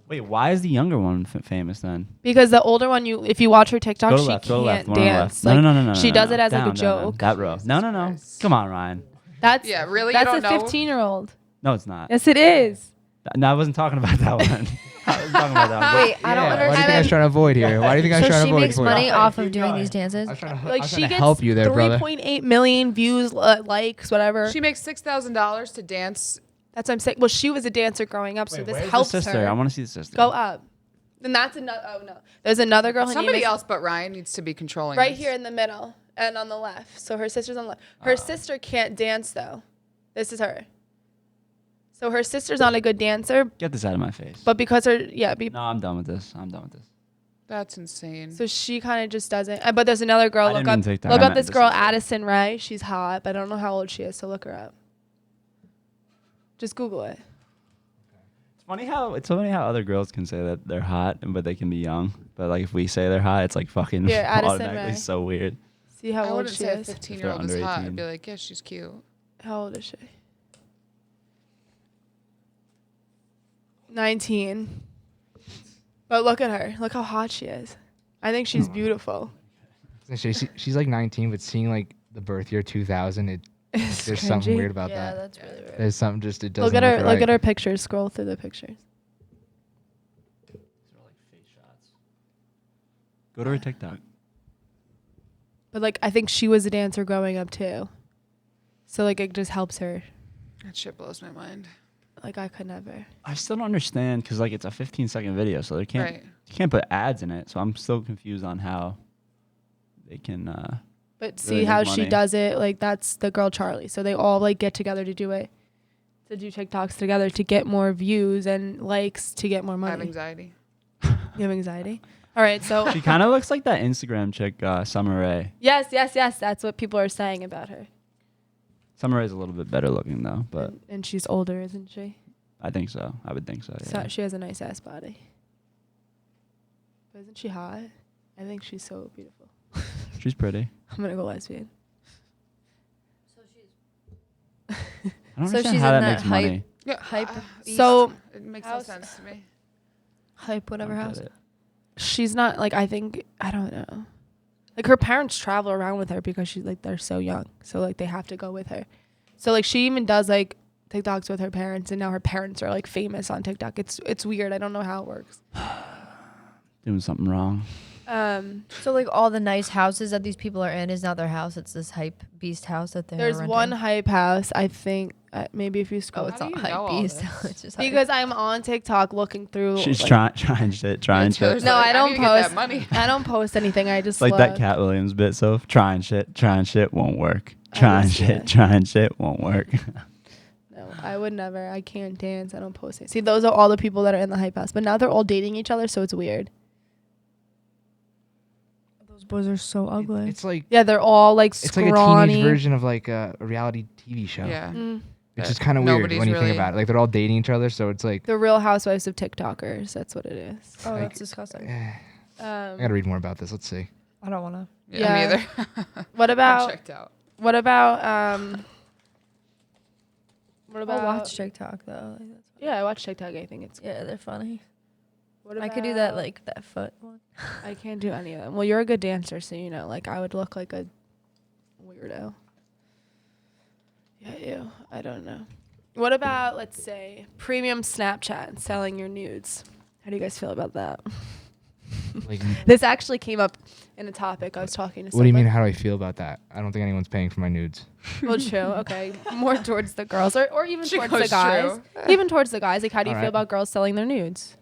Wait, why is the younger one famous then? Because the older one, if you watch her TikTok, Go to she left. Go to left. can't One on the dance. left. Like, No. she does it as like a Down, joke. That row. No. Christ. Come on, Ryan. That's Yeah, really? That's You a don't know? 15-year-old. No, it's not. Yes, it is. No, I wasn't talking about that one. I was talking about that one. Wait, I don't Why do you think I was understand. trying to avoid here? Why do you think I was So trying to she avoid makes for you? money off of Keep doing going. these dances? I was trying to, Like I was she trying to gets help you there, brother. 3.8 million views, likes, whatever. She makes $6,000 to dance. That's what I'm saying. Well, she was a dancer growing up, so Wait, this where's helps the sister? her. I want to see the sister. Go up. Then that's another. Oh no, there's another girl. Her Somebody name is else but Ryan needs to be controlling. right this. here in the middle and on the left. So her sister's on the left. Her sister can't dance though. This is her. So her sister's not a good dancer, Get this out of my face. but because her No, I'm done with this. That's insane. so she kind of just doesn't. But there's another girl. I Look didn't up. mean TikTok. Look I up meant this the girl, sister. Addison Ray. She's hot, but I don't know how old she is. So look her up. Just Google it. It's funny how other girls can say that they're hot, but they can be young. But like if we say they're hot, it's like fucking Yeah, Addison automatically Rae. so weird. See how I old wouldn't she say a is. 15-year-old is under hot. 18. I'd be like, yeah, she's cute. How old is she? 19. But look at her. Look how hot she is. I think she's beautiful. She's like 19, but seeing like the birth year 2000, It's there's something cringy. weird about Yeah, that. that's really weird. There's something just it doesn't Look at her. look Look right. at her pictures. Scroll through the pictures. Go to her TikTok. But like, I think she was a dancer growing up too. So like, it just helps her. That shit blows my mind. Like, I could never. I still don't understand because like it's a 15-second video, so they can't Right. you can't put ads in it. So I'm still confused on how they can. But Really see how make she money. does it. Like, that's the girl Charlie. So they all like get together to do it. to do TikToks together to get more views and likes to get more I have money. anxiety. You have anxiety? All right, so She kind of looks like that Instagram chick, Summer Rae. yes. That's what people are saying about her. Summer Rae's a little bit better looking though, but And she's older, isn't she? I think so. I would think so. Yeah. So she has a nice ass body. But isn't she hot? I think she's so beautiful. She's pretty. I'm gonna go lesbian. I don't So understand she's how in that that makes hype- money. Yeah, Hype So it makes house- no sense to me. hype, whatever I don't house. get it. she's not like I don't know. Like her parents travel around with her because she's like they're so young. So like they have to go with her. So like she even does like TikToks with her parents and now her parents are like famous on TikTok. It's weird. I don't know how it works. Doing something wrong. So like all the nice houses that these people are in is not their house. It's this hype beast house that they're there's renting. one hype house, I think maybe if you Oh, scroll it's How not do you know hype all beast. this? It's just hype. because I'm on TikTok looking through She's like, trying shit. Taylor's No, like, I don't need to get that post. money. I don't post anything. I just It's like that look. Cat Williams bit. So trying shit won't work. I Trying just- yeah. shit won't work. No, I would never. I can't dance. I don't post it. See, those are all the people that are in the hype house. But now they're all dating each other, so it's weird. Those boys are so ugly. It's like Yeah, they're all like it's like scrawny. a teenage version of like a reality TV show. Yeah. Mm. Which That is kind of weird nobody's when you think really- about it. Like they're all dating each other, so it's like The Real Housewives of TikTokers. That's what it is. Oh, like- that's disgusting. I Um, gotta read more about this. Let's see. I don't want to. Yeah, me Yeah. either. what I'm about checked out. what about what I'll about watch TikTok though. Like, that's Yeah, I watch TikTok. I think it's. yeah, they're funny. What I could do that about- like that foot one. I can't do any of them. Well, you're a good dancer, so you know. Like I would look like a weirdo. Yeah, ew. I don't know. What about, let's say, premium Snapchat, selling your nudes? How do you guys feel about that? Like, This actually came up in a topic I was talking to what do you mean? someone. How do I feel about that? I don't think anyone's paying for my nudes. Well, true. Okay. More towards the girls or even She towards the goes guys. true. Even towards the guys. Like, how do you feel Alright. about girls selling their nudes?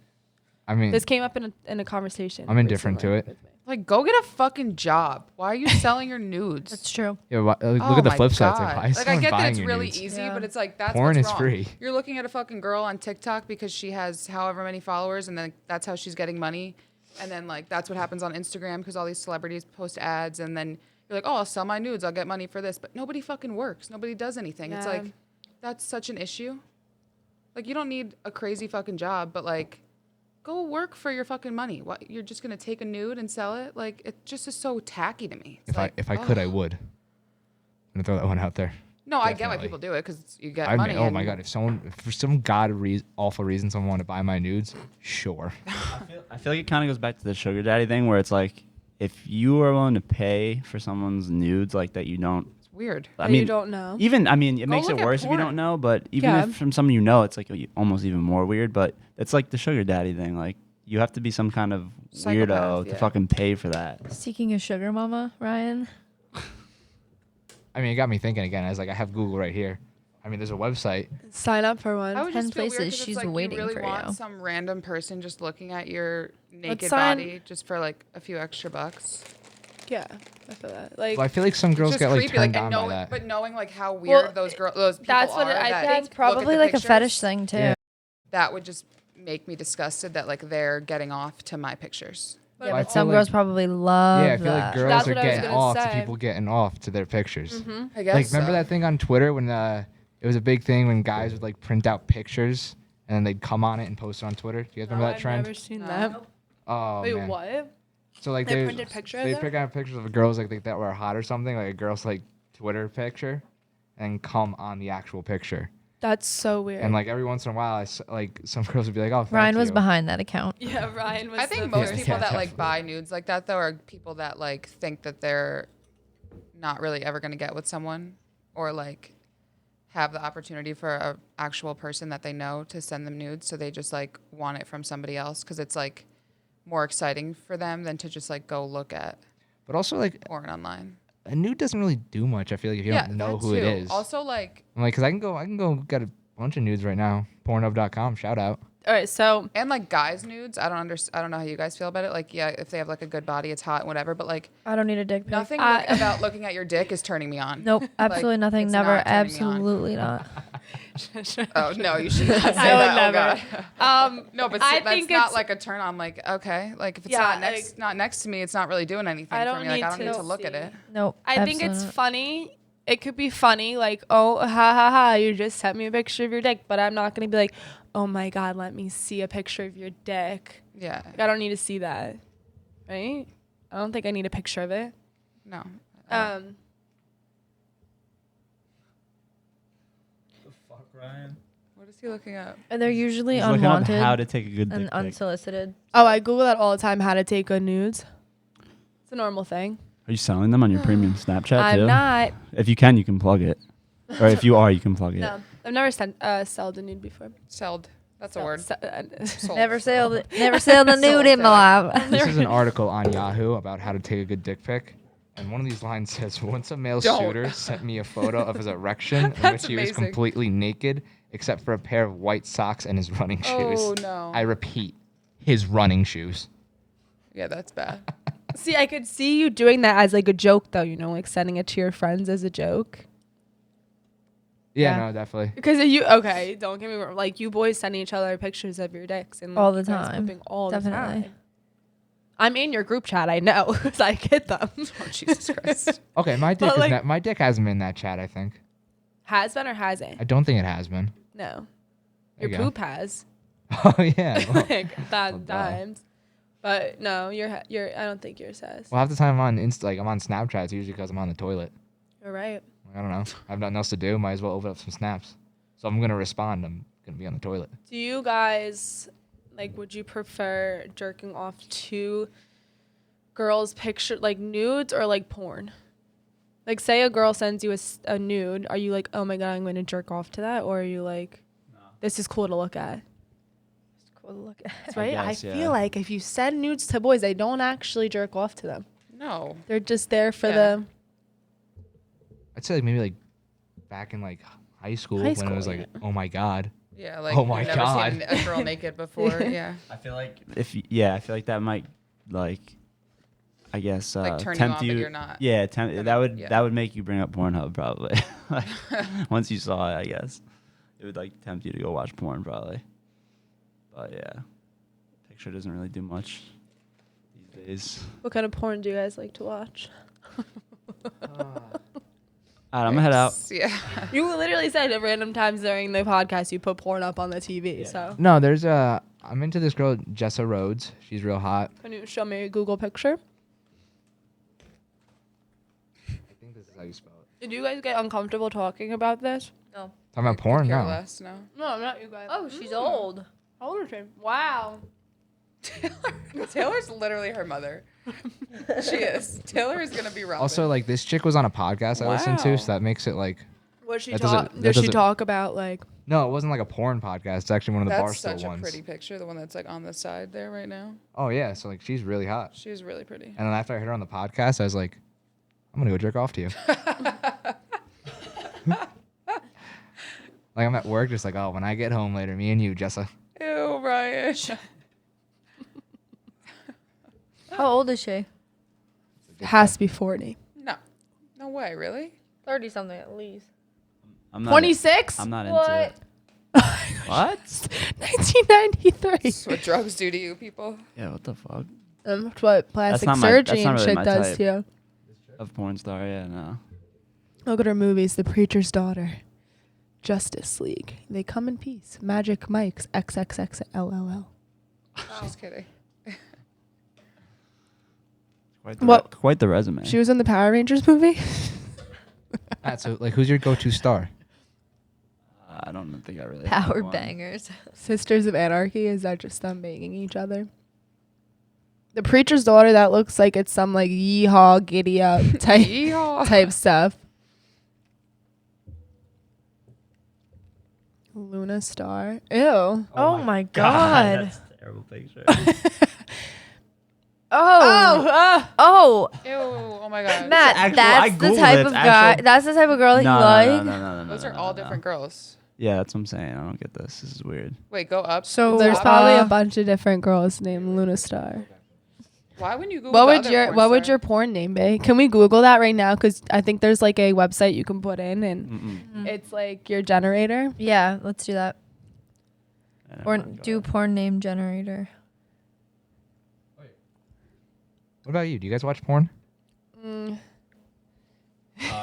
I mean, This came up in a conversation. I'm indifferent to recently it. with me. Like, go get a fucking job. Why are you selling your nudes? That's true. yeah, look Oh at the my flip side. It's God. like, why is I someone get that buying it's your really nudes? easy, Yeah. but it's like that's Porn what's is wrong. free. You're looking at a fucking girl on TikTok because she has however many followers, and then that's how she's getting money. And then like that's what happens on Instagram because all these celebrities post ads, and then you're like, oh, I'll sell my nudes, I'll get money for this, but nobody fucking works. Nobody does anything. It's Yeah. like that's such an issue. Like you don't need a crazy fucking job, but like go work for your fucking money. What you're just gonna take a nude and sell it? Like it just is so tacky to me. It's If I could, I ugh. would. I'm gonna throw that one out there. No, I get why Definitely. people do it because you get I money. mean, oh my and- god, if for some awful reason someone wanted to buy my nudes, sure. I feel like it kind of goes back to the sugar daddy thing where it's like, if you are willing to pay for someone's nudes like that, you don't. It's weird. I That mean, you don't know. even it makes it look at worse if you porn. don't know. But even Yeah. if from someone you know, it's like almost even more weird. But it's like the sugar daddy thing. Like you have to be some kind of Psychopath, weirdo to yeah. fucking pay for that. Seeking a sugar mama, Ryan. I mean, it got me thinking again. I was like, I have Google right here. I mean, there's a website. Sign up for one. I would 10 just feel weird places 'cause it's she's like waiting you really for want you. some random person just looking at your naked sign- body just for like a few extra bucks. Yeah, I feel that. Like, Well, I feel like some girls It's get just like creepy, turned and on by knowing, that. but knowing like how weird Well, those people that's what are. I that think Yeah, it's look at probably the like a pictures, fetish thing too. Yeah. That would just make me disgusted that like they're getting off to my pictures. Yeah, Well, I but feel some like- girls probably love Yeah, I feel like that. girls That's are what I was getting gonna off to say. people getting off to their pictures. I guess. Like, remember so. that thing on Twitter when it was a big thing when guys would like print out pictures and then they'd come on it and post it on Twitter? Do you guys remember that I've trend? never seen No. that. Oh Wait, man. what? So like They they printed picture of they them? pick out pictures of girls like that were hot or something, like a girl's like Twitter picture, and come on the actual picture. That's so weird. And like every once in a while, like some girls would be like, "Oh, thank Ryan was you." behind that account. yeah, Ryan was. I think the most first people Yeah, that like definitely. buy nudes like that though are people that like think that they're not really ever gonna get with someone, or like have the opportunity for a actual person that they know to send them nudes, so they just like want it from somebody else because it's like more exciting for them than to just like go look at But also like porn online. a nude doesn't really do much. I feel like if you don't know that who it too. is. Also, like, I'm like, cause I can go get a bunch of nudes right now. Pornhub.com, shout out. All right, so and like guys' nudes. I don't know how you guys feel about it. Like, yeah, if they have like a good body, it's hot and whatever. But like, I don't need a dick pic. nothing about looking at your dick is turning me on. Nope, absolutely nothing. it's Never, not turning me on. absolutely not. Oh no, you should not say I would that. never. Oh, God. No, but I that's think not it's- like a turn on. Like, okay, like if it's Yeah, not next to me, it's not really doing anything I for don't me. Like, need I don't need to to look at see. it. Nope. I think it's absolutely not. funny. It could be funny, like, oh, ha ha ha, you just sent me a picture of your dick, but I'm not gonna be like, oh my god, let me see a picture of your dick. Yeah. Like, I don't need to see that, right? I don't think I need a picture of it. No. Fuck, Ryan. What is he looking up? And they're usually He's looking up unwanted how to take a good dick and pic. unsolicited. Oh, I Google that all the time. How to take good nudes. It's a normal thing. Are you selling them on your premium Snapchat I'm too? not. If you can, you can plug it. Or if you are, you can plug it. No, I've never sold a nude before. Sold. That's a word. Sold. Never sailed a nude in my life. This is an article on Yahoo about how to take a good dick pic. And one of these lines says, once a male Don't. shooter sent me a photo of his erection in That's which he was amazing. completely naked except for a pair of white socks and his running shoes. Oh no. I repeat, his running shoes. Yeah, that's bad. See, I could see you doing that as like a joke, though. You know, like sending it to your friends as a joke. Yeah, Yeah. no, definitely. Because okay, don't get me wrong. Like you boys sending each other pictures of your dicks and All the you guys time. whipping all Definitely. the time. I'm in your group chat. I know because I get them. Oh Jesus Christ. Okay, my dick But, like- my dick hasn't been in that chat, I think. Has been or hasn't? I don't think it has been. No. There Your you go. poop has. Oh yeah. Well, Like that Well, duh. times. But no, your I don't think yours has. half the time I'm on I'm on Snapchat, it's usually because I'm on the toilet. You're right. I don't know. I have nothing else to do. Might as well open up some snaps. So I'm gonna respond. I'm gonna be on the toilet. Do you guys like? Would you prefer jerking off to girls' picture like nudes or like porn? Like, say a girl sends you a nude, are you like, oh my god, I'm going to jerk off to that, or are you like, this is cool to look at? It's cool to look at. Right? I guess, yeah. feel like if you send nudes to boys, they don't actually jerk off to them. No. They're just there for Yeah. the. I'd say like maybe like back in like high school High when it was school, like, oh my god. Yeah, like Oh my you've never God. seen a girl naked before. Yeah. I feel like I feel like that might like I guess Like turn you tempt on, you. but you're not. Yeah, yeah. that would make you bring up Pornhub probably. Like, once you saw it, I guess it would like tempt you to go watch porn probably. But yeah, picture doesn't really do much these days. What kind of porn do you guys like to watch? Alright, I'm gonna head out. Yeah. You literally said at random times during the podcast you put porn up on the TV. Yeah. So No, there's I'm into this girl Jessa Rhodes. She's real hot. can you show me a Google picture? I think this is how you spell it. Did you guys get uncomfortable talking about this? No. Talking about porn? Care No. less, no. No, not you guys. Oh, she's old. How old is she? Wow. Taylor's literally her mother. She is. Taylor is gonna be Robin. Also, like this chick was on a podcast I listened to, Wow. so that makes it like What she That talk? doesn't- that Does she doesn't- talk about like? no, it wasn't like a porn podcast. It's actually one of the that's Barstool such ones. a pretty picture. The one that's like on the side there right now. Oh yeah, so like she's really hot. She's really pretty. And then after I heard her on the podcast, I was like, I'm gonna go jerk off to you. Like I'm at work, just like, oh, when I get home later, me and you, Jessa. Ew, Ryan. How old is she? Has to be 40. No. No way, really? 30 something at least. I'm not 26? I'm not into What? it. What? 1993. That's what drugs do to you people. Yeah, what the fuck? That's what plastic not my- surgery that's not and really shit my does type. to you. Of pornstar, yeah, no. Look at her movies. The Preacher's Daughter, Justice League. They come in peace. Magic Mike's XXXLLL. She's kidding. Quite the resume. She was in the Power Rangers movie. Matt, so like, who's your go-to star? I don't think I really have Power one. bangers. Sisters of Anarchy. Is that just them banging each other? The Preacher's Daughter. That looks like it's some like yeehaw giddy up type Yeehaw. type stuff. Luna Star. Ew. Oh my God. That's a terrible picture. Oh. Oh. Ew, oh my god. Matt, actual- I that's the Googled type it. of It's guy. actual- That's the type of girl that no, you no, like. no. Those are all different girls. Yeah, that's what I'm saying. I don't get this. This is weird. Wait, go up. So There's probably a uh, bunch of different girls named Luna Star. Why wouldn't you Google What the would other your porn What would star? your porn name be? Can we Google that right now? Because I think there's like a website you can put in, and it's like your generator. Yeah, let's do that. Or Oh my do God. porn name generator. What about you? Do you guys watch porn? Mm.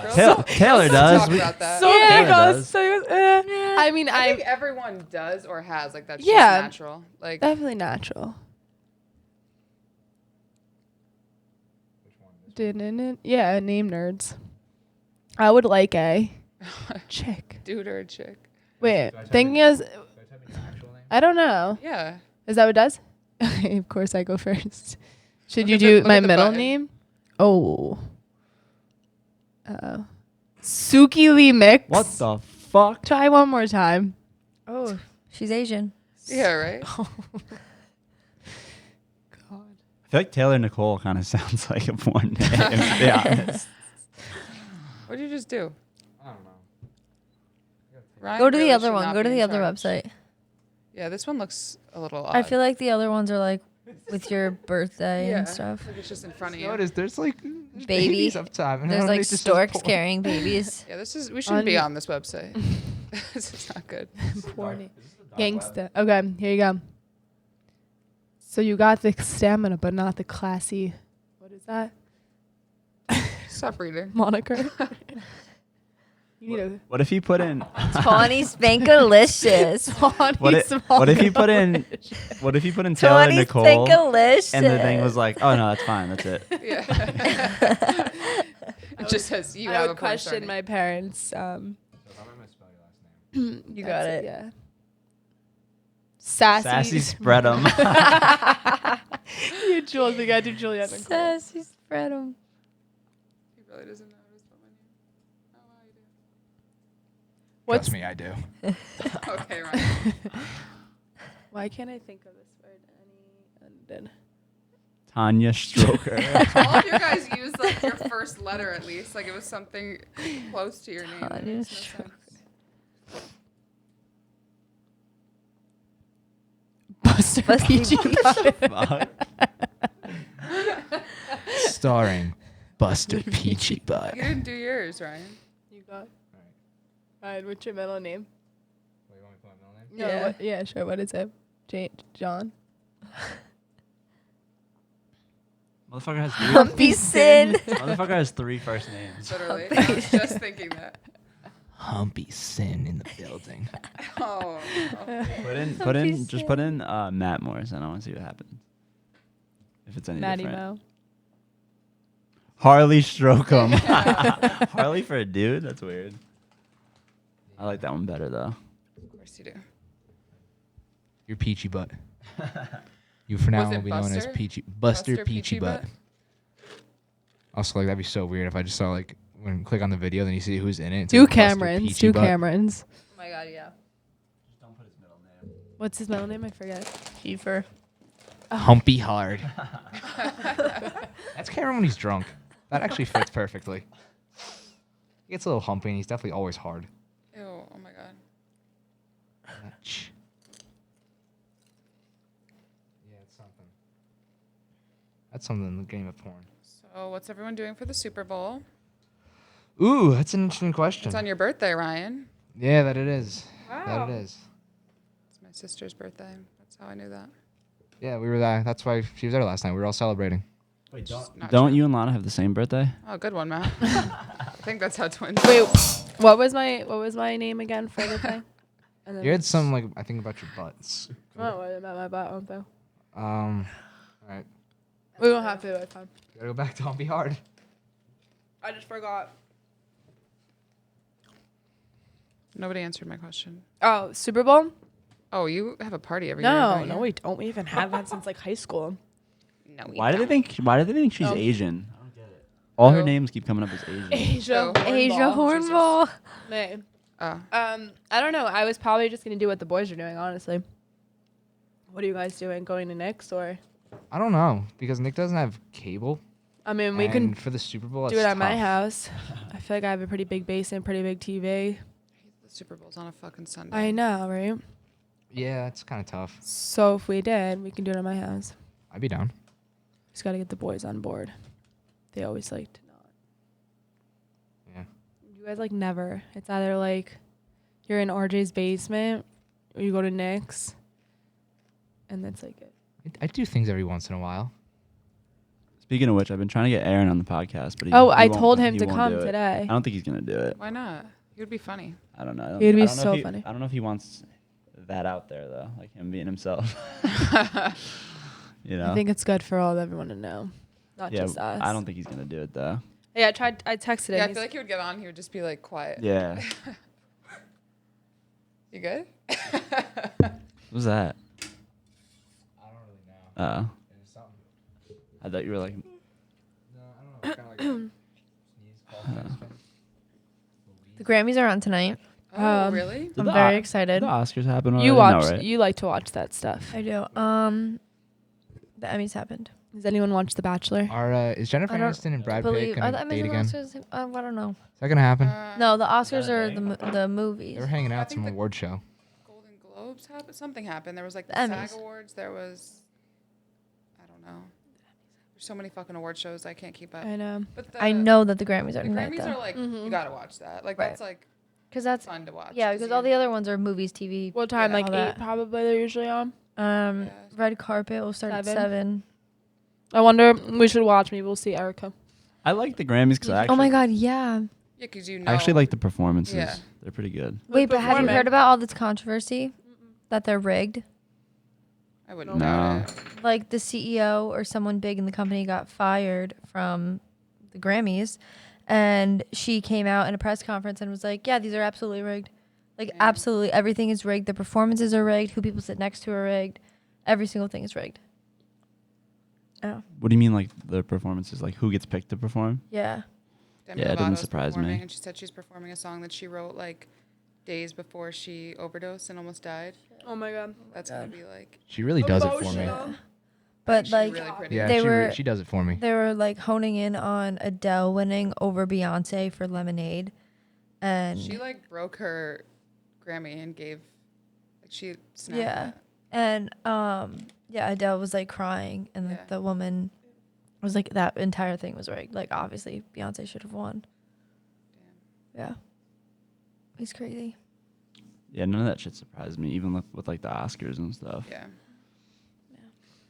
Girls Taylor don't does. talk We- about that. So Yeah, there it goes. does. So he goes, I mean, I think I everyone does or has. Like that's Yeah. just natural. Like definitely natural. Yeah, name nerds. I would like a chick. dude or a chick. Wait, thing is, I don't know. Yeah. Is that what it does? Of course, I go first. Should Look you at the- do look my at the middle button. name? Oh. Suki Lee Mix. What the fuck? Try one more time. Oh, she's Asian. Yeah, right? God. I feel like Taylor Nicole kind of sounds like a porn name, to be honest. What did you just do? I don't know. Ryan Go to the really other should one. not Go to be the in other charge. website. Yeah, this one looks a little odd. I feel like the other ones are like with your birthday yeah. and stuff. Like it's just in front of you. Notice there's like Baby. babies up top. and There's like underneath it says storks porn. carrying babies. Yeah, this is. We shouldn't be On- on this website. This is not good. Porny. Gangsta. Okay, here you go. So you got the stamina, but not the classy. What is that? Stop reading. Moniker. You need a What if you put in? Tawny Spankalicious. What if you put in? What if you put in Taylor Tawny Nicole? Spankalicious. And the thing was like, oh no, that's fine, that's it. Yeah. It just says you I have would a porn star question name. my parents. You got That's it. Yeah. Sassy. Sassy spread 'em. You Jules, we gotta do Juliet Nicole. Sassy spread 'em. He really doesn't know how to spell my name. Oh, wow, you What's Trust me, I do. do. Okay, Ryan. Why can't I think of this word? Any Tanya Stroker. All of you guys used like your first letter at least. Like it was something close to your name. That Tanya makes no Stroker. sense. Buster Busty Peachy Fuck. Starring Buster Peachy Butt. You didn't do yours, Ryan. You got. Alright, what's your middle name? Wait, you want me to put my middle name? No, Yeah. yeah, sure. What is it? John. Motherfucker has three. Humpy Sin. Motherfucker has three first names. Literally. I was just thinking that. Humpy Sin in the building. Oh. Just put in Matt Morris, and I want to see what happens. If it's any Maddie different. Mo. Harley Strocum. Harley for a dude? That's weird. I like that one better though. Of course you do. You're Peachy Butt. You for now Was it will be known as Buster? Buster Peachy Butt. Also, like that'd be so weird if I just saw like when you click on the video, then you see who's in it. It Two says Buster Camerons. Peachy Two Butt. Camerons. Oh my god, yeah. Just don't put his middle name. What's his middle name? I forget. Kiefer. Humpy Hard. That's Cameron when he's drunk. That actually fits perfectly. He gets a little humpy, and he's definitely always hard. Ew. Oh my god. Yeah, it's something. That's something in the game of porn. So what's everyone doing for the Super Bowl? Ooh, that's an interesting question. It's on your birthday, Ryan. Yeah, that it is. Wow. That it is. It's my sister's birthday. That's how I knew that. Yeah, we were there. That's why she was there last night. We were all celebrating. Wait, Not don't true. you and Lana have the same birthday? Oh, good one, Matt. I think that's how twins. Wait, roll. what was my name again for the thing? And then You had some like I think about your butts. Oh, what about my butt though? All right. We don't have to. It's fine. Gotta go back to Humpy Hard. I just forgot. Nobody answered my question. Oh, Super Bowl? Oh, you have a party every year. No, don't no, you? we don't. We even have that since like high school. No, we Why do they think she's Oh. Asian? I don't get it. All her Who? names keep coming up as Asian. Asia. Oh. Asia Hornball. Hornball. May. Oh. I don't know. I was probably just gonna do what the boys are doing, honestly. What are you guys doing? Going to Nick's or? I don't know because Nick doesn't have cable. I mean, we and can for the Super Bowl. do it it's at my tough. house. I feel like I have a pretty big basement, pretty big TV. The Super Bowl's on a fucking Sunday. I know, right? Yeah, it's kind of tough. So if we did, we can do it at my house. I'd be down. Just got to get the boys on board. They always like to not. Yeah. You guys like never. It's either like you're in RJ's basement or you go to Nick's. And that's like it. I do things every once in a while. Speaking of which, I've been trying to get Aaron on the podcast, but I won't told him he to won't come do it. today. I don't think he's gonna do it. Why not? It would be funny. I don't know. It'd be I don't know so if he- funny. I don't know if he wants that out there though, like him being himself. You know. I think it's good for everyone to know, not just us. I don't think he's gonna do it though. Yeah, I texted him. Yeah, I He's- feel like he would get on. He would just be like quiet. Yeah. You good? What was that? I don't really know. I thought you were like. No, I don't know. Kind of like sneeze, cough, The Grammys are on tonight. Oh, really? Did I'm the very O- excited. The Oscars happened already. you No, watch. right? You like to watch that stuff. I do. The Emmys happened. Does anyone watch The Bachelor? Is Jennifer I don't Aniston and Brad believe Pitt are the gonna Emmys date and again? Oscars? I don't know. Is that gonna happen? No, the Oscars that a are thing? the movies. They were hanging I out think some the- award show. Golden Globes happened. Something happened. There was like the The SAG Emmys. Awards. There was, I don't know. There's so many fucking award shows I can't keep up. I know. But I know that the Grammys are The tonight Grammys are though, like Mhm. you gotta watch that. Like Right. that's like because that's fun to watch. yeah, because all the other ones are movies, TV. What time? Yeah. Like All 8 that. probably they're usually on. Yeah. Red carpet will start at 7. I wonder, we should watch. Maybe we'll see Erica. I like the Grammys because I actually. Oh my God, yeah. Yeah, because you know. I actually like the performances. Yeah. They're pretty good. Wait, but have you performing? heard about all this controversy that they're rigged? I wouldn't No. doubt it. Like the CEO or someone big in the company got fired from the Grammys, and she came out in a press conference and was like, "Yeah, these are absolutely rigged. Like Yeah. absolutely everything is rigged. The performances are rigged. Who people sit next to are rigged. Every single thing is rigged." Oh, What do you mean, like the performances? Like who gets picked to perform? yeah. Demi Yeah, it doesn't Lovato's surprise me. performing, and she said she's performing a song that she wrote like days before she overdosed and almost died. Oh my God. That's gonna be like. She really does it for me. Emotional. But she's like really pretty. Yeah, They were- she does it for me. they were like honing in on Adele winning over Beyonce for Lemonade, and She like broke her Grammy and gave, like she snapped. Yeah. it. and yeah, Adele was like crying, and like, Yeah. the woman was like, that entire thing was rigged. Like obviously Beyonce should have won. Yeah, he's crazy. Yeah, none of that shit surprised me, even with like the Oscars and stuff. Yeah.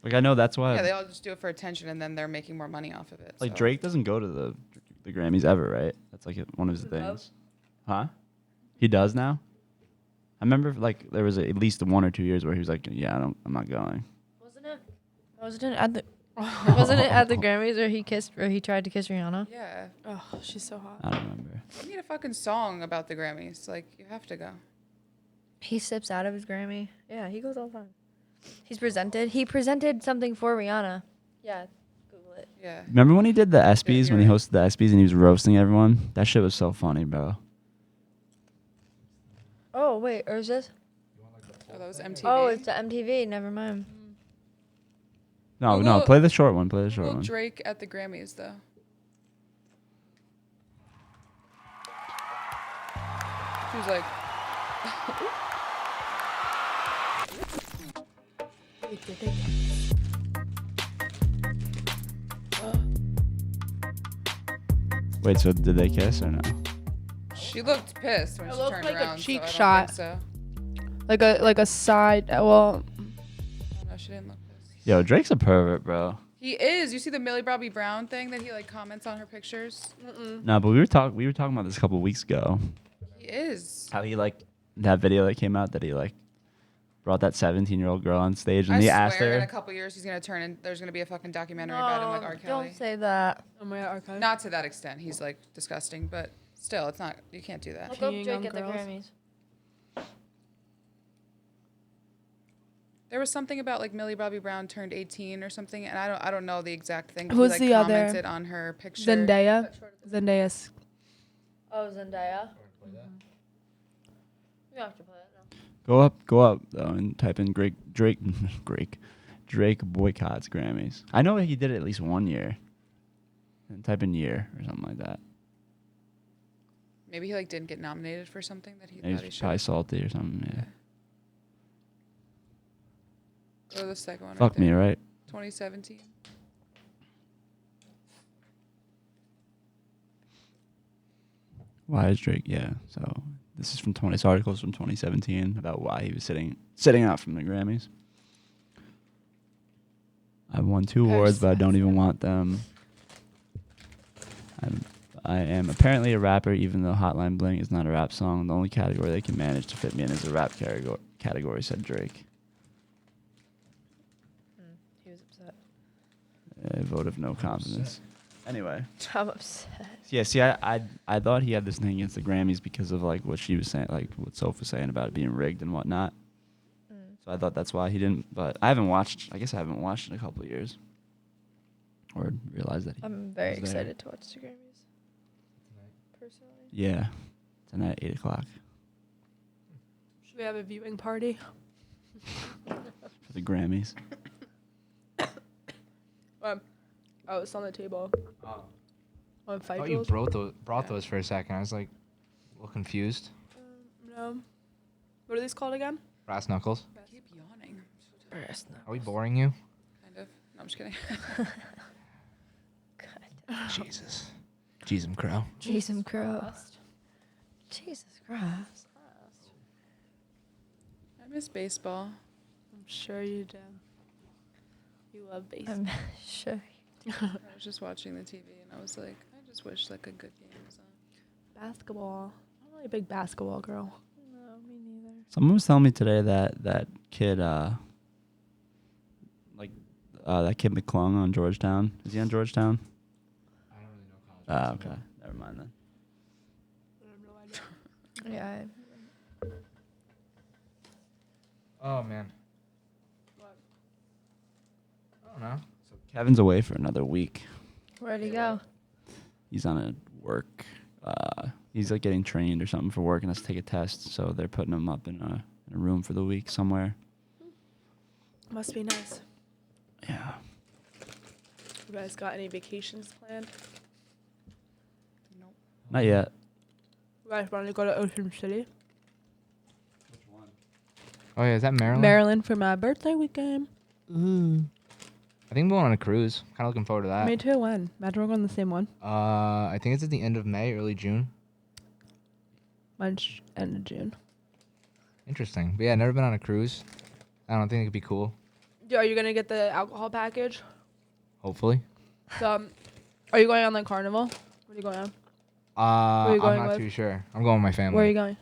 Like I know that's why. Yeah, they all just do it for attention, and then they're making more money off of it. Like so. Drake doesn't go to the Grammys ever, right? That's like one of his things. Huh? He does now. I remember like there was at least 1 or 2 years where he was like, "Yeah, I'm not going." Wasn't it at the wasn't it at the Grammys where he tried to kiss Rihanna? Yeah. Oh, she's so hot. I don't remember. You need a fucking song about the Grammys. Like you have to go. He sips out of his Grammy. Yeah, he goes all the time. He presented something for Rihanna. Yeah, Google it. Yeah. Remember when he did the ESPYs, you're when he right. hosted the ESPYs and he was roasting everyone? That shit was so funny, bro. Oh wait, or is this? Oh, that was MTV. Oh, it's the MTV. Never mind. No, Google- no, play the short one. Play the short Google one. Drake at the Grammys though. He was like, Wait, so did they kiss or no? she looked pissed when It she looked turned like a around. cheek so I don't shot. Think so. Like a side. Well, Oh, no, she didn't look pissed. Yo, Drake's a pervert, bro. He is. You see the Millie Bobby Brown thing that he like comments on her pictures. No, but we were talking about this a couple weeks ago. He is. How he like that video that came out that he like brought that 17-year-old girl on stage and I he swear asked in a her. couple years he's gonna turn and there's gonna be a fucking documentary about him like R. Kelly. Don't say that. oh my God, archive. Not to that extent. He's like disgusting, but still, it's not. You can't do that. Look up Peeing Drake on at the girls. Grammys. There was something about like Millie Bobby Brown turned 18 or something, and I don't know the exact thing. but Who's he, like, the other? commented on her picture. Zendaya's. Oh, Zendaya. You have to play it now. Go up though and type in Drake boycotts Grammys. I know he did it at least 1 year. And type in year or something like that. Maybe he like didn't get nominated for something that he Maybe thought he he's should. probably salty or something. Yeah. Go to the second one. Fuck right me, there. right? 2017. Why is Drake? Yeah. So this is from this article's from 2017 about why he was sitting out from the Grammys. I've won 2 awards, but I don't even want them. I am apparently a rapper, even though Hotline Bling is not a rap song. The only category they can manage to fit me in is a rap category, said Drake. He was upset. A vote of no confidence. Anyway. I'm upset. Yeah, see, I thought he had this thing against the Grammys because of like what she was saying, like what Sophie was saying about it being rigged and whatnot. So I thought that's why he didn't. But I haven't watched. I guess I haven't watched in a couple of years, or realized that. I'm very was there. excited to watch the Grammys. Personally. Yeah, tonight at 8:00 Should we have a viewing party? for the Grammys. Oh, it's on the table. Oh. On I Fight thought you Jules? brought those for a second. I was like a little confused. No. What are these called again? Brass knuckles. I keep yawning. Are we boring you? Kind of. No, I'm just kidding. Jesus. Jesus Crow. Jesus Christ. Jesus Christ. I miss baseball. I'm sure you do. You love baseball. I'm sure. I was just watching the TV and I was like, I just wish like a good game was on. Basketball. I'm not really a big basketball girl. No, me neither. Someone was telling me today that kid, that kid McClung on Georgetown. Is he on Georgetown? I don't really know college. Okay. Never mind then. Yeah. Oh man. What? I don't know. So Kevin's away for another week. Where'd he go? He's on a work. He's like getting trained or something for work and has to take a test. So they're putting him up in a room for the week somewhere. Must be nice. Yeah. You guys got any vacations planned? Nope. Not yet. You guys want to go to Ocean City? Oh yeah, is that Maryland? Maryland for my birthday weekend. I think we're going on a cruise. Kind of looking forward to that. Me too. When? Imagine we're going on the same one. I think it's at the end of May, early June. Mine's end of June. Interesting. But yeah, never been on a cruise. I don't think it could be cool. Are you gonna get the alcohol package? Hopefully. So, are you going on the Carnival? What are you going on? I'm going not with? too sure. I'm going with my family. Where are you going?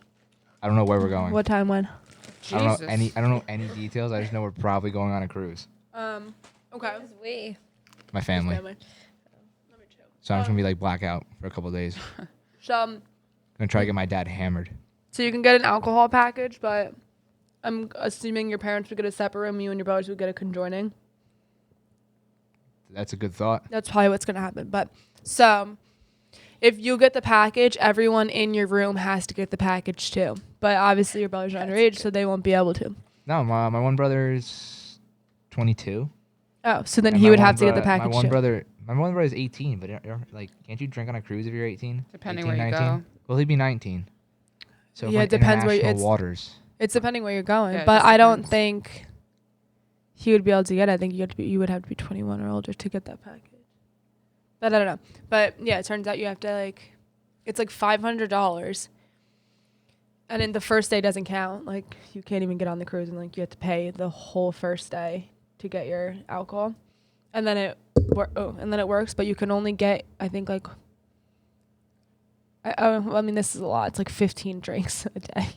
I don't know where we're going. What time? When? I don't know Jesus. I don't know any details. I just know we're probably going on a cruise. Okay. We. My family. Family. Number 2. So I'm just gonna be like blackout for a couple of days. So, Gonna try to get my dad hammered. so you can get an alcohol package, but I'm assuming your parents would get a separate room, you and your brothers would get a conjoining. That's a good thought. That's probably what's gonna happen. But so, if you get the package, everyone in your room has to get the package too. But obviously your brothers are underage, so they won't be able to. No, my one brother's 22. Oh, so then and he my would one have to get the bro- package My one too. brother is 18, but like, can't you drink on a cruise if you're 18? Depending 18, where you 19? go. Well, he'd be 19. So Yeah, from it depends where international it's- waters. It's depending where you're going, Yeah, it but just I don't depends. think he would be able to get it. I think you would have to be 21 or older to get that package. But I don't know. But yeah, it turns out you have to it's like $500, and then the first day doesn't count. Like you can't even get on the cruise, and like you have to pay the whole first day to get your alcohol, and then it works. But you can only get, I think, like I mean this is a lot. It's like 15 drinks a day.